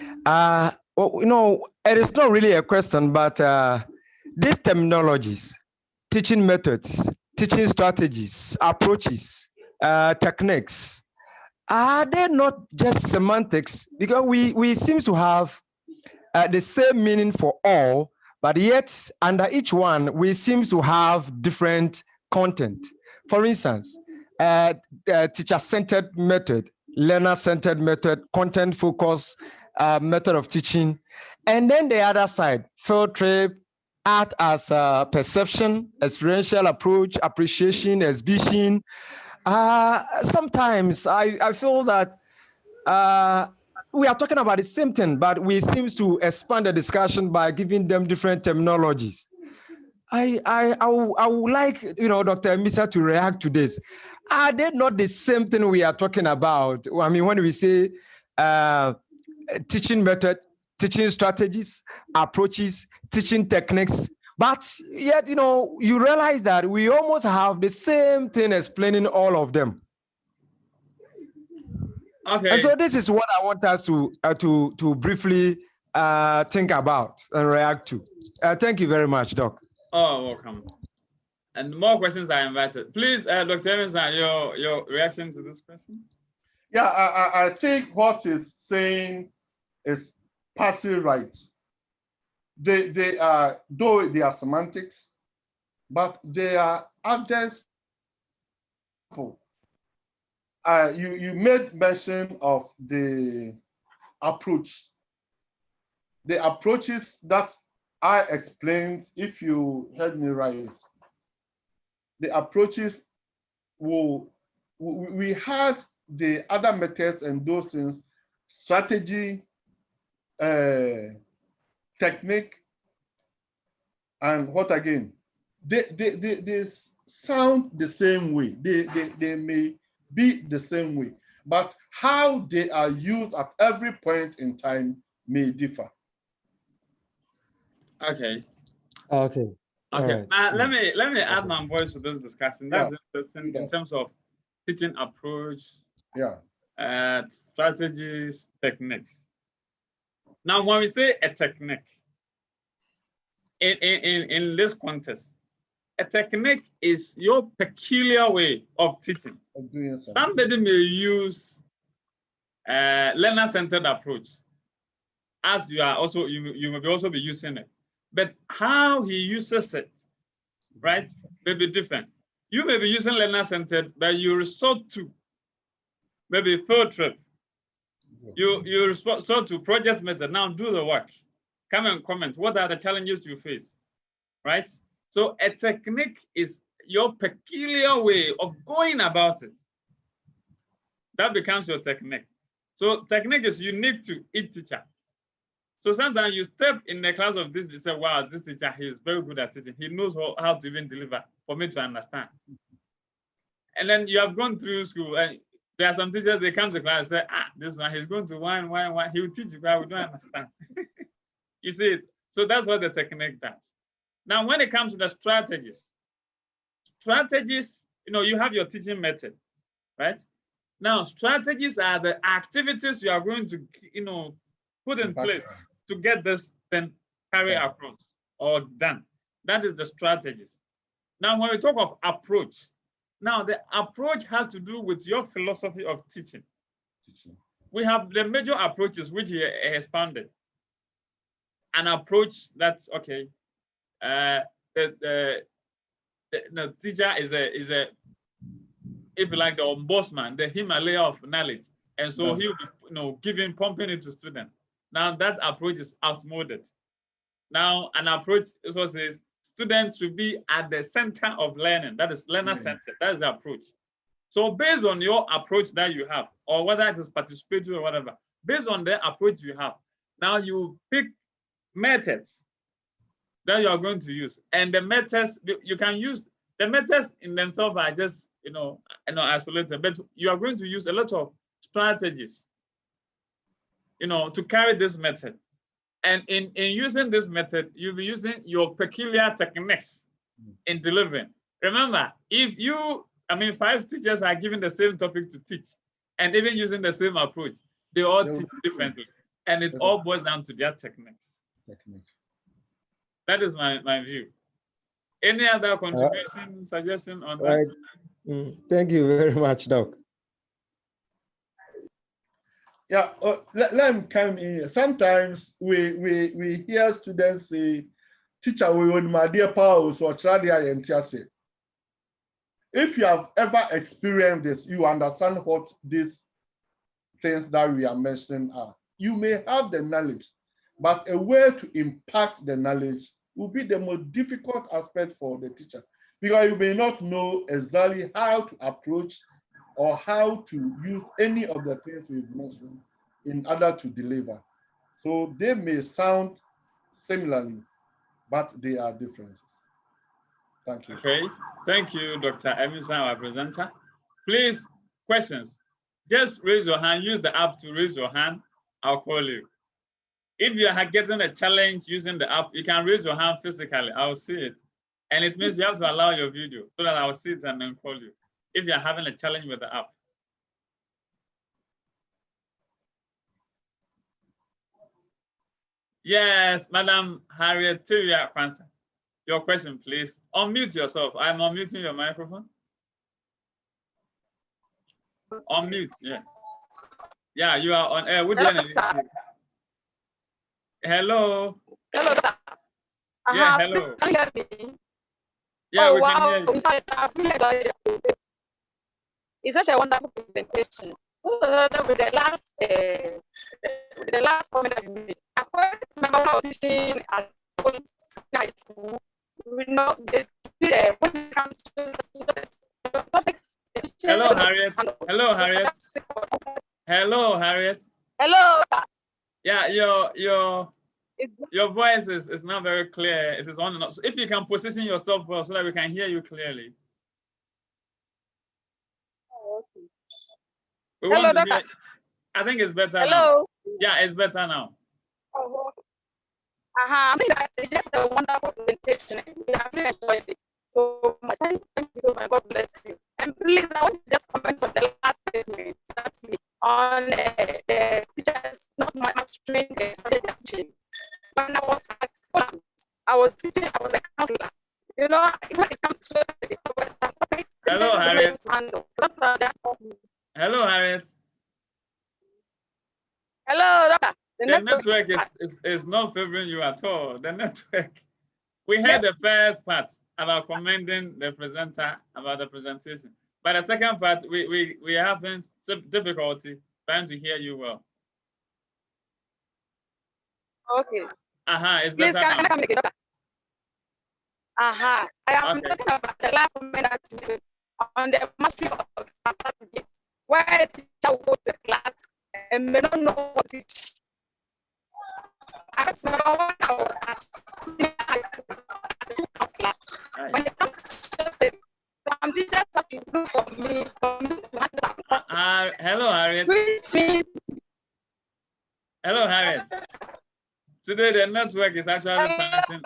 Well, it is not really a question, but these terminologies, teaching methods, teaching strategies, approaches, techniques, are they not just semantics? Because we seem to have the same meaning for all, but yet under each one, we seem to have different content. For instance, teacher-centered method, learner-centered method, content-focused method of teaching. And then the other side, field trip, art as perception, experiential approach, appreciation, exhibition. Sometimes I feel that we are talking about the same thing, but we seem to expand the discussion by giving them different terminologies. I would like Dr. Misa to react to this. Are they not the same thing we are talking about? I mean, when we say teaching method, teaching strategies, approaches, teaching techniques, but yet you realize that we almost have the same thing explaining all of them. Okay. And so this is what I want us to briefly think about and react to. Thank you very much, Doc. Oh, welcome. And more questions are invited. Please, Dr. Emerson, your reaction to this question? Yeah, I think what he's saying is partly right. They are, though they are semantics, but they are others. You made mention of the approach. The approaches that I explained, if you heard me right, the approaches we had the other methods and those things, strategy, technique, and what again? They sound the same way. They may be the same way, but how they are used at every point in time may differ. Okay. Okay. Okay. Let me add my voice to this discussion. That's interesting in terms of teaching approach, strategies, techniques. Now, when we say a technique, in this context, a technique is your peculiar way of teaching. Somebody may use learner-centered approach, as you are also you may also be using it, but how he uses it, right, may be different. You may be using learner-centered, but you resort to maybe field trip. You resort to project method. Now do the work. Come and comment. What are the challenges you face, right? So a technique is your peculiar way of going about it. That becomes your technique. So technique is unique to each teacher. So sometimes you step in the class of this, you say, wow, this teacher, he is very good at teaching. He knows how to even deliver for me to understand. And then you have gone through school, and there are some teachers, they come to class and say, this one, he's going to whine. He will teach you, but we don't understand. You see it? So that's what the technique does. Now, when it comes to the strategies, you have your teaching method, right? Now, strategies are the activities you are going to, put in place to get this then carry across or done. That is the strategies. Now, when we talk of approach, now the approach has to do with your philosophy of teaching. We have the major approaches which he expanded. An approach that's okay. The teacher is a if you like the ombudsman, the Himalaya of knowledge, and so he'll be pumping it to students. Now that approach is outmoded. Now an approach also says students should be at the center of learning. That is learner-centered. That is the approach. So based on your approach that you have, or whether it is participatory or whatever, based on the approach you have, now you pick methods that you are going to use. And the methods, you can use, the methods in themselves are just, isolated, but you are going to use a lot of strategies, to carry this method. And in using this method, you'll be using your peculiar techniques in delivering. Remember, if 5 teachers are given the same topic to teach, and even using the same approach, they all teach differently. And it all boils down to their techniques. That is my view. Any other contribution, suggestion on that? Thank you very much, Doc. Yeah, let him come in. Sometimes we hear students say, teacher, we want my dear power, so try the. If you have ever experienced this, you understand what these things that we are mentioning are. You may have the knowledge, but a way to impact the knowledge will be the most difficult aspect for the teacher, because you may not know exactly how to approach or how to use any of the things we've mentioned in order to deliver. So they may sound similarly, but they are differences. Thank you. Okay, thank you, Dr. Emerson, our presenter. Please, questions. Just raise your hand, use the app to raise your hand. I'll call you. If you are getting a challenge using the app, you can raise your hand physically. I'll see it. And it means you have to allow your video so that I'll see it and then call you. If you're having a challenge with the app. Yes, Madam Harriet Tyria Kwanzaa. Your question, please. Unmute yourself. I'm unmuting your microphone. Unmute, yeah. Yeah, you are on air. Hello, sir. Hello. Hello, sir. Yeah, hello. Can you hear me? Yeah, oh, we wow. can hear you. It's such a wonderful presentation. With the last comment I made, I remember when I was teaching at night school. We know when it comes to the topics. Hello, Harriet. Hello, Harriet. Hello, Harriet. Hello. Yeah, your voice is not very clear. It is on and off. So if you can position yourself well so that we can hear you clearly. We Hello, want to Doctor. hear. I think it's better Hello. now. Yeah, it's better now. I'm saying that it's just a wonderful presentation. We have really enjoyed it. So much. Thank you so much. God bless you. And please, I want to just comment on the last statement on the teachers not much trained in teaching. When I was at school, I was teaching, I was a counselor. You know, when it comes to topics, hello, Harriet. Hello, Harriet. Hello, Doctor. The network is not favoring you at all. The network. We had the first part about commending the presenter about the presentation. But the second part, we are having some difficulty trying to hear you well. Okay. It's better now. Can I come again, Doctor? I am talking about the last comment on the mastery of subject, where a teacher will go to class and may not know what to teach. I remember when I was at high school, when it comes to some teachers have to do for me to understand. Hello, Harriet. Hello, Harriet. Today the network is actually punishing.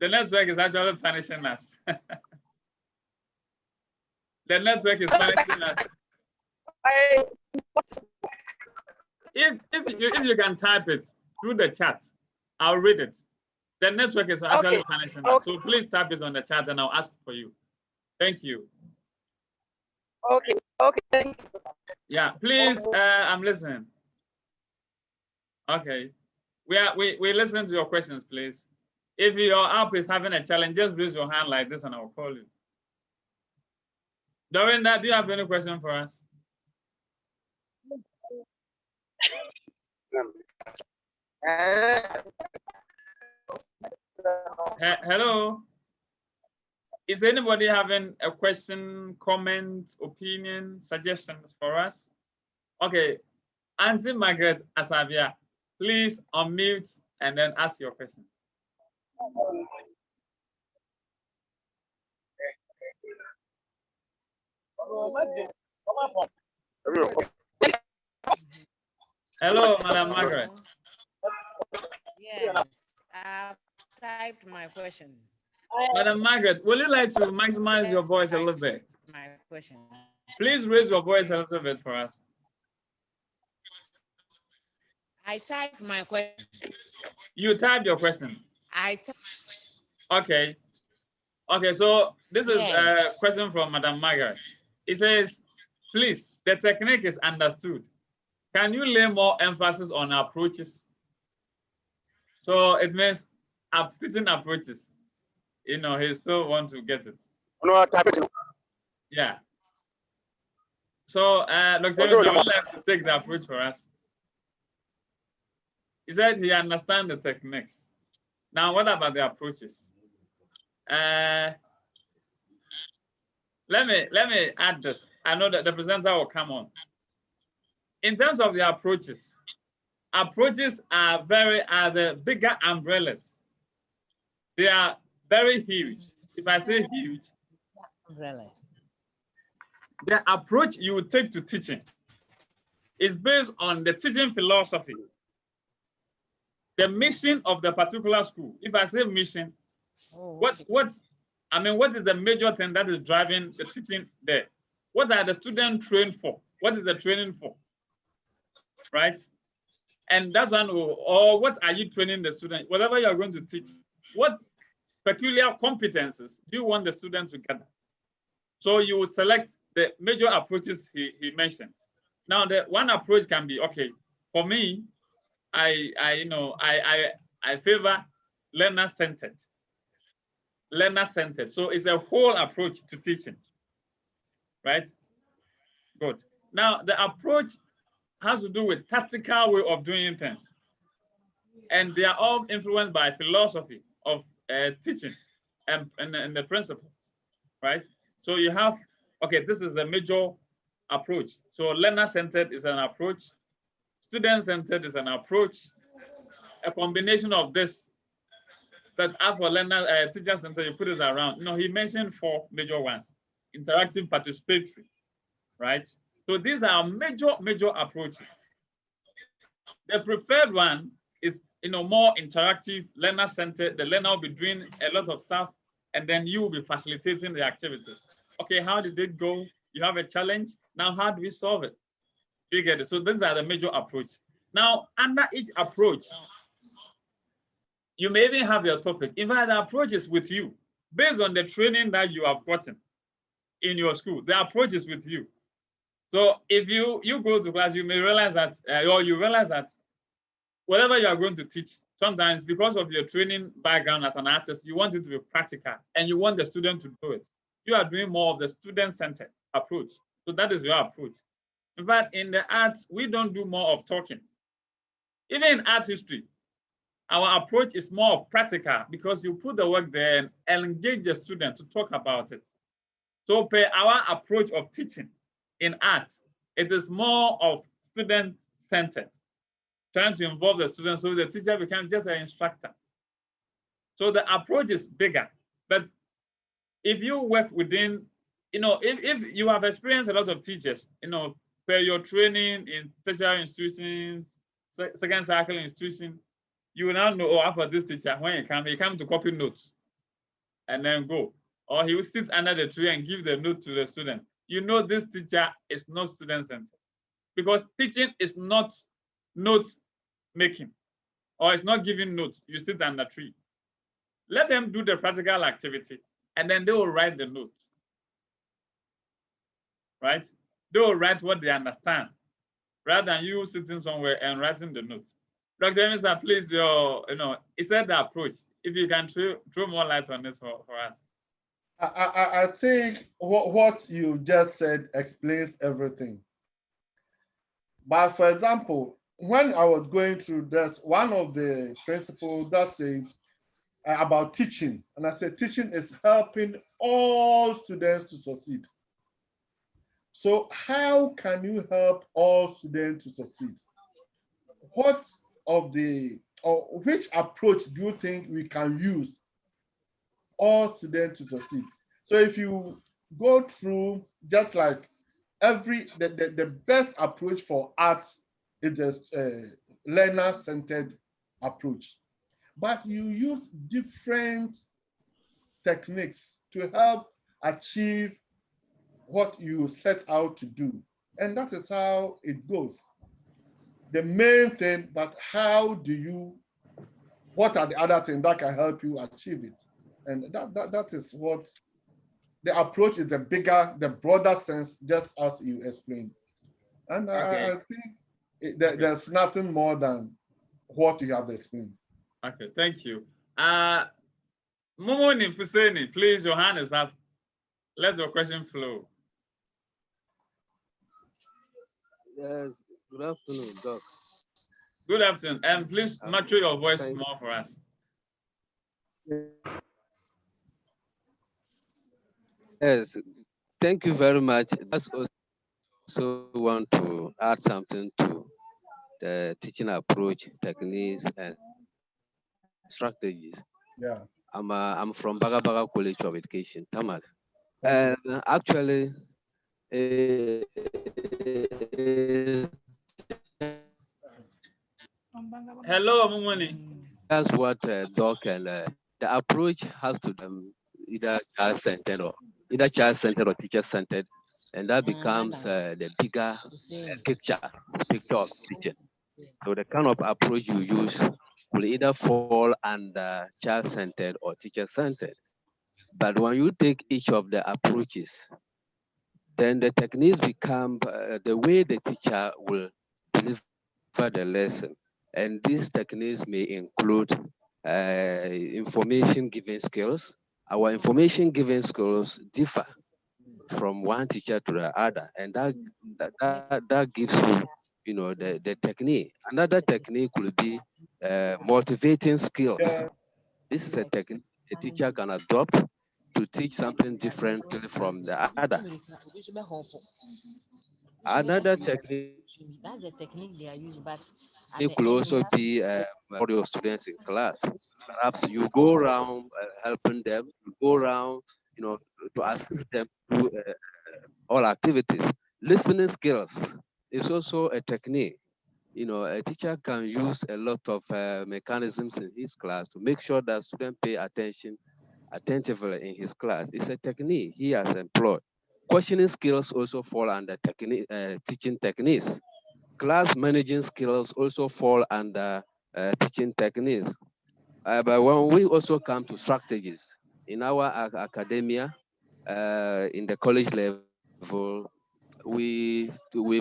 The network is actually punishing us. The network is punishing us. If you can type it through the chat, I'll read it. The network is actually punishing us. So please type it on the chat and I'll ask for you. Thank you. Okay, thank you. Yeah, please, I'm listening. Okay. We listen to your questions, please. If your app is having a challenge, just raise your hand like this and I'll call you. Dorinda, do you have any question for us? Hello. Is anybody having a question, comment, opinion, suggestions for us? Okay. Auntie Margaret Asabia, please unmute and then ask your question. Hello, Madam Margaret. Yes, I've typed my question. Madam Margaret, would you like to maximize your voice a little bit? My question. Please raise your voice a little bit for us. I typed my question. You typed your question. I typed. Okay. Okay, so this is a question from Madam Margaret. It says, please, the technique is understood. Can you lay more emphasis on approaches? So it means teaching approaches. You know, he still want to get it. No, type it. Yeah. So Dr. Also, Evans, I would like to take the approach for us. He said he understands the techniques. Now, what about the approaches? Let me add this. I know that the presenter will come on. In terms of the approaches are the bigger umbrellas. They are very huge. If I say huge, Umbrellas. the approach you would take to teaching is based on the teaching philosophy, the mission of the particular school. If I say mission, what is the major thing that is driving the teaching there? What are the students trained for? What is the training for? Right? And that's one, or what are you training the student? Whatever you are going to teach, what peculiar competences do you want the student to gather? So you will select the major approaches he mentioned. Now, the one approach can be, okay, for me, I favor learner-centered. Learner-centered. So it's a whole approach to teaching, right? Good. Now, the approach has to do with tactical way of doing things. And they are all influenced by philosophy of teaching and the principles, right? So you have, okay, this is a major approach. So learner-centered is an approach. Student-centered is an approach. A combination of this, but for learner, teacher-centered, you put it around. You know, he mentioned 4 major ones: interactive, participatory, right? So these are major approaches. The preferred one is, more interactive, learner-centered. The learner will be doing a lot of stuff, and then you will be facilitating the activities. Okay, how did it go? You have a challenge. Now, how do we solve it? You get it? So these are the major approaches. Now, under each approach, you may even have your topic. In fact, the approach is with you based on the training that you have gotten in your school. The approach is with you. So if you go to class, you may realize that, or you realize that whatever you are going to teach, sometimes because of your training background as an artist, you want it to be practical and you want the student to do it. You are doing more of the student-centered approach. So that is your approach. In fact, in the arts, we don't do more of talking. Even in art history, our approach is more of practical because you put the work there and engage the student to talk about it. So per our approach of teaching in art, it is more of student-centered, trying to involve the students so the teacher becomes just an instructor. So the approach is bigger. But if you work within, if you have experienced a lot of teachers, per your training in tertiary institutions, second cycle institutions, you will now know, oh, after this teacher, when he comes to copy notes and then go. Or he will sit under the tree and give the note to the student. You know this teacher is not student-centered because teaching is not note making, or it's not giving notes. You sit under the tree. Let them do the practical activity and then they will write the note, right? They will write what they understand rather than you sitting somewhere and writing the notes. Dr. Emisa, please, he said the approach. If you can throw more light on this for us. I think what you just said explains everything. But for example, when I was going through this, one of the principles that's about teaching, and I said teaching is helping all students to succeed. So how can you help all students to succeed? Which approach do you think we can use all students to succeed? So if you go through, just like the best approach for art is the learner-centered approach. But you use different techniques to help achieve what you set out to do. And that is how it goes. The main thing, but what are the other things that can help you achieve it? And that is what the approach is, the broader sense, just as you explained. And okay. I think There's nothing more than what you have explained. Okay, thank you. Momoni Fuseni, please, your hand is up. Let your question flow. Yes, good afternoon, Doc. Good afternoon, and please mature your voice more for us. Yes, thank you very much. I also want to add something to the teaching approach, techniques, and strategies. Yeah. I'm from Baga Baga College of Education, Tamale. Thank And actually, Hello, Momoni. that's what Doc and the approach has to either child-centered or teacher-centered, and that becomes the bigger picture of teaching. So the kind of approach you use will either fall under child-centered or teacher-centered. But when you take each of the approaches, then the techniques become the way the teacher will deliver the lesson. And these techniques may include information giving skills. Our information giving skills differ from one teacher to the other, and that gives you know the technique. Another technique will be motivating skills. This is a technique a teacher can adopt to teach something differently from the other. Another technique That's the technique they are using, but it could also be body of students in class. Perhaps you go around helping them, you go around, you know, to assist them to all activities. Listening skills is also a technique. You know, a teacher can use a lot of mechanisms in his class to make sure that students pay attention attentively in his class. It's a technique he has employed. Questioning skills also fall under teaching techniques. Class managing skills also fall under teaching techniques. But when we also come to strategies in our academia, in the college level, we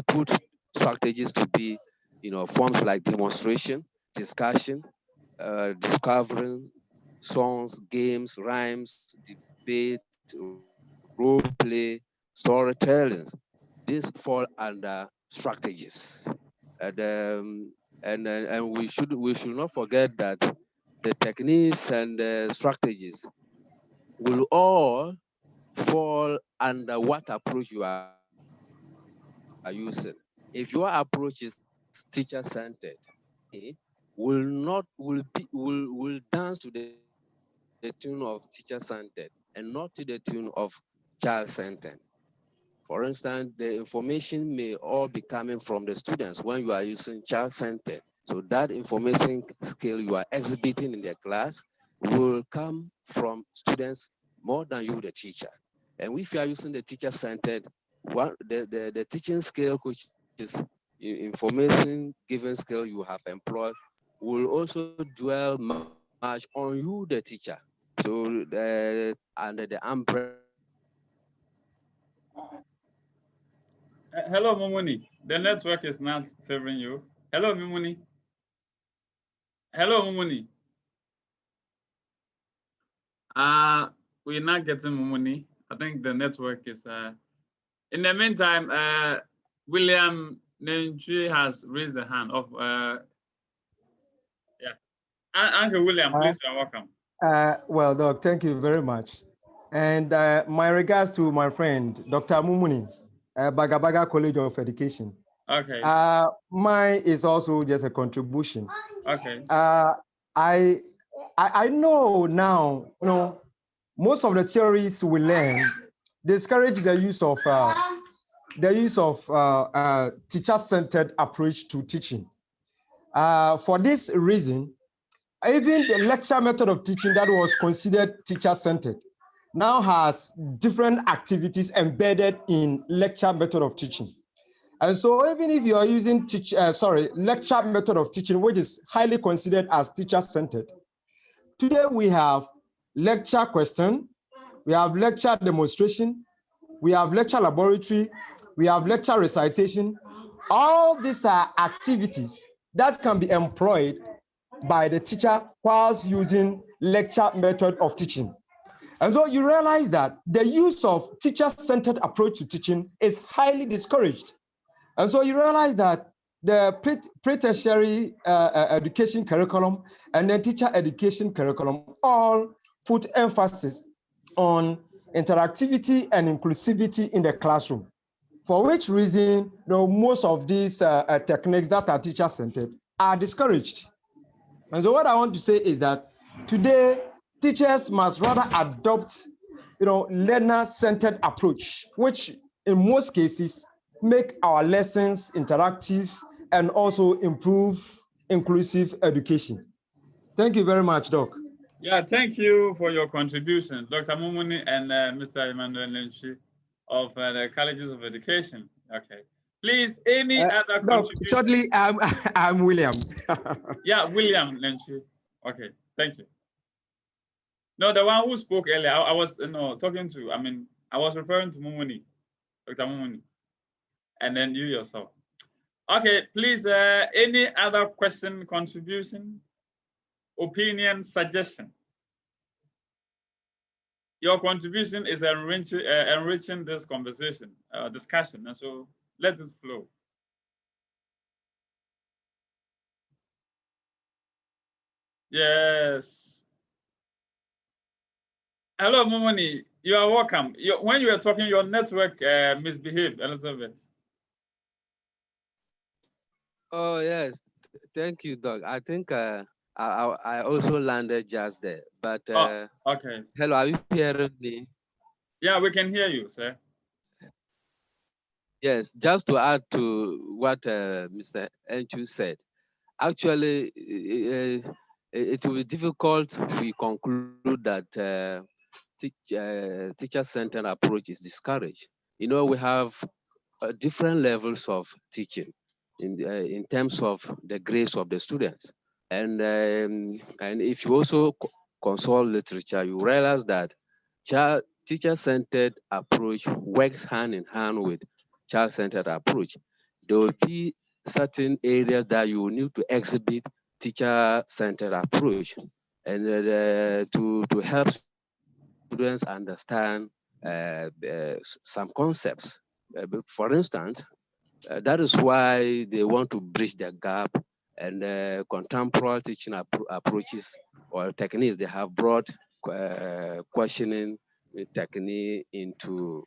put strategies to be, you know, forms like demonstration, discussion, discovering songs, games, rhymes, debate, role play, storytelling. These fall under strategies. And and we should not forget that the techniques and the strategies will all fall under what approach you are using. If your approach is teacher-centered, will dance to the tune of teacher-centered and not to the tune of child-centered. For instance, the information may all be coming from the students when you are using child-centered. So that information skill you are exhibiting in the class will come from students more than you, the teacher. And if you are using the teacher-centered, the teaching skill, which is information given skill you have employed, will also dwell much on you, the teacher. So under the umbrella Hello, Momoni. The network is not favoring you. Hello, Momoni. Hello, Momoni. We're not getting Momoni. I think the network is. In the meantime, William Nenchi has raised the hand of. Yeah, Uncle William, please, you're welcome. Well, Doc, thank you very much. And my regards to my friend, Dr. Mumuni, Baga Baga College of Education. Okay. Mine is also just a contribution. Okay. I know now, you know, most of the theories we learn discourage the use of teacher-centered approach to teaching. For this reason, even the lecture method of teaching that was considered teacher-centered now has different activities embedded in lecture method of teaching. And so even if you are using lecture method of teaching, which is highly considered as teacher-centered, today we have lecture question, we have lecture demonstration, we have lecture laboratory, we have lecture recitation, All these are activities that can be employed by the teacher whilst using lecture method of teaching. And so you realize that the use of teacher-centered approach to teaching is highly discouraged. And so you realize that the pre-tertiary education curriculum and then teacher education curriculum all put emphasis on interactivity and inclusivity in the classroom, for which reason most of these techniques that are teacher-centered are discouraged. And so what I want to say is that today, teachers must rather adopt learner-centered approach, which in most cases make our lessons interactive and also improve inclusive education. Thank you very much, Doc. Yeah, thank you for your contribution, Dr. Mumuni and Mr. Emmanuel Lenchi of the Colleges of Education. Okay. Please, any other contribution? Shortly, I'm William. Yeah, William Lenchi. Okay, thank you. No, the one who spoke earlier, I was talking to, I was referring to Mumuni, Dr. Mumuni, and then you yourself. Okay, please, any other question, contribution, opinion, suggestion? Your contribution is enriching this conversation, discussion, and so let this flow. Yes. Hello, Momoni. You are welcome. When you were talking, your network misbehaved a little bit. Oh, yes. Thank you, Doc. I think I also landed just there. But okay. Hello, are you hearing me? Yeah, we can hear you, sir. Yes, just to add to what Mr. Enchu said, actually, it will be difficult if we conclude that teacher-centered approach is discouraged. We have different levels of teaching in terms of the grades of the students. And if you also consult literature, you realize that teacher-centered approach works hand in hand with child-centered approach. There will be certain areas that you will need to exhibit teacher-centered approach and to help students understand some concepts. For instance, that is why they want to bridge the gap, and contemporary teaching approaches or techniques, they have brought questioning technique into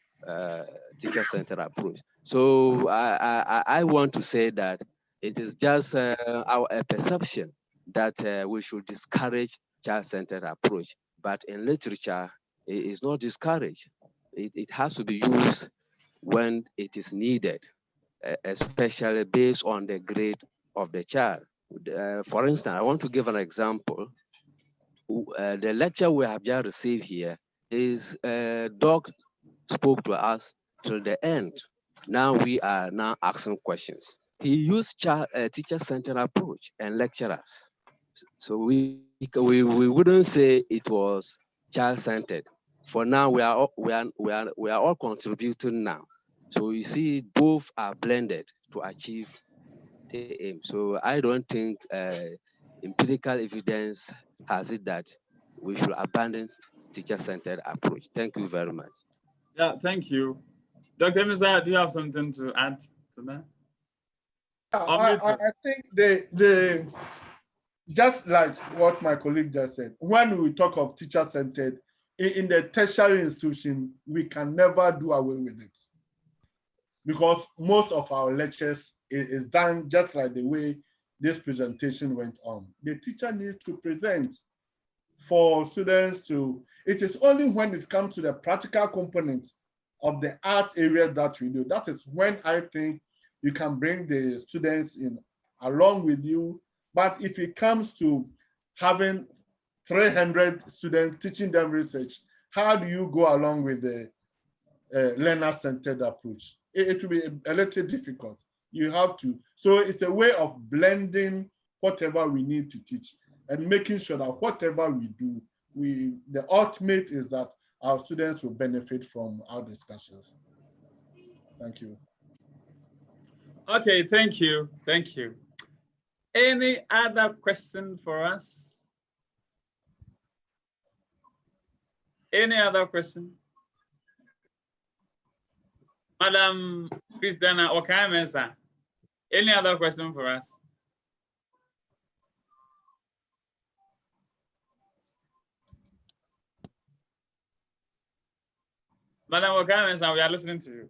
teacher-centered approach. So I want to say that it is just our perception that we should discourage child-centered approach, but in literature, it is not discouraged. It has to be used when it is needed, especially based on the grade of the child. For instance, I want to give an example. The lecture we have just received here is Doc spoke to us till the end. Now we are now asking questions. He used teacher-centered approach and lecturers. So we wouldn't say it was child-centered. For now, we are all contributing now. So you see, both are blended to achieve the aim. So I don't think empirical evidence has it that we should abandon teacher-centered approach. Thank you very much. Yeah, thank you. Dr. Misa, do you have something to add to that? I think they just like what my colleague just said, when we talk of teacher-centered, in the tertiary institution, we can never do away with it. Because most of our lectures is done just like the way this presentation went on. The teacher needs to present for students to, it is only when it comes to the practical component of the art area that we do. That is when I think you can bring the students in along with you. But if it comes to having 300 students teaching them research, how do you go along with the learner-centered approach? It will be a little difficult. You have to. So it's a way of blending whatever we need to teach and making sure that whatever we do, the ultimate is that our students will benefit from our discussions. Thank you. Okay, thank you. Thank you. Any other question for us? Any other question? Madam Christiana Okamensa, any other question for us? Madam Okamensa, we are listening to you.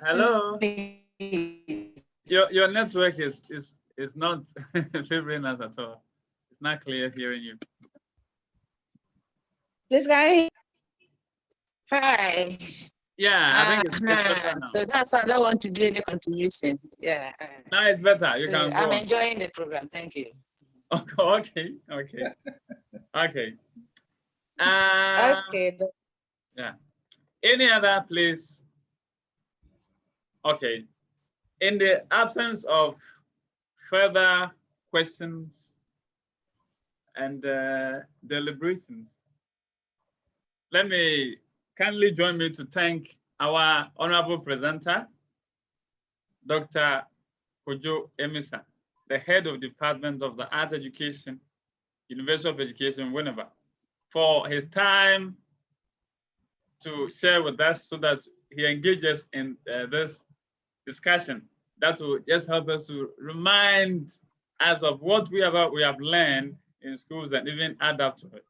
Hello. Your network is not favoring us at all. It's not clear hearing you. This guy. Hi. Yeah, I think it's better now. So that's why I don't want to do any contribution. Yeah. Now it's better. You can go. I'm enjoying the program. Thank you. Okay. Okay. Okay. Okay. Yeah. Any other place? Okay. In the absence of further questions and deliberations, let me kindly join me to thank our honorable presenter, Dr. Kojo Emisa, the head of Department of the Art Education, University of Education, Winneba, for his time to share with us so that he engages in this discussion that will just help us to remind us of what we have learned in schools and even adapt to it.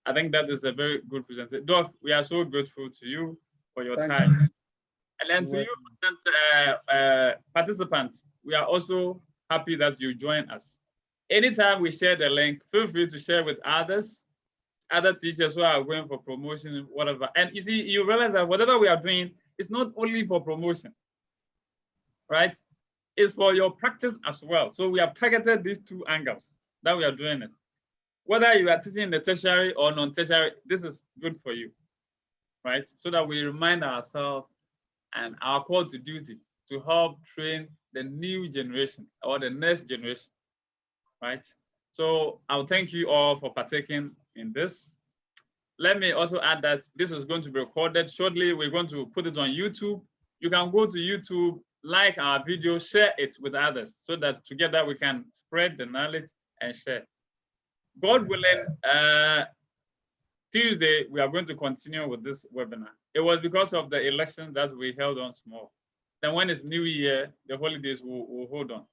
I think that is a very good presentation. Doc, we are so grateful to you for your time. And then to you, participants, we are also happy that you join us. Anytime we share the link, feel free to share with others, other teachers who are going for promotion, whatever. And you see, you realize that whatever we are doing is not only for promotion, right? It's for your practice as well. So we have targeted these two angles that we are doing it. Whether you are teaching in the tertiary or non-tertiary, this is good for you, right? So that we remind ourselves and our call to duty to help train the new generation or the next generation, right? So I'll thank you all for partaking in this. Let me also add that this is going to be recorded shortly. We're going to put it on YouTube. You can go to YouTube, like our video, share it with others so that together we can spread the knowledge and share. God willing, Tuesday, we are going to continue with this webinar. It was because of the elections that we held on small. Then when it's New Year, the holidays will hold on.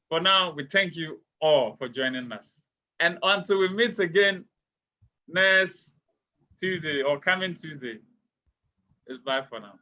For now, we thank you all for joining us. And until we meet again next Tuesday or coming Tuesday, it's bye for now.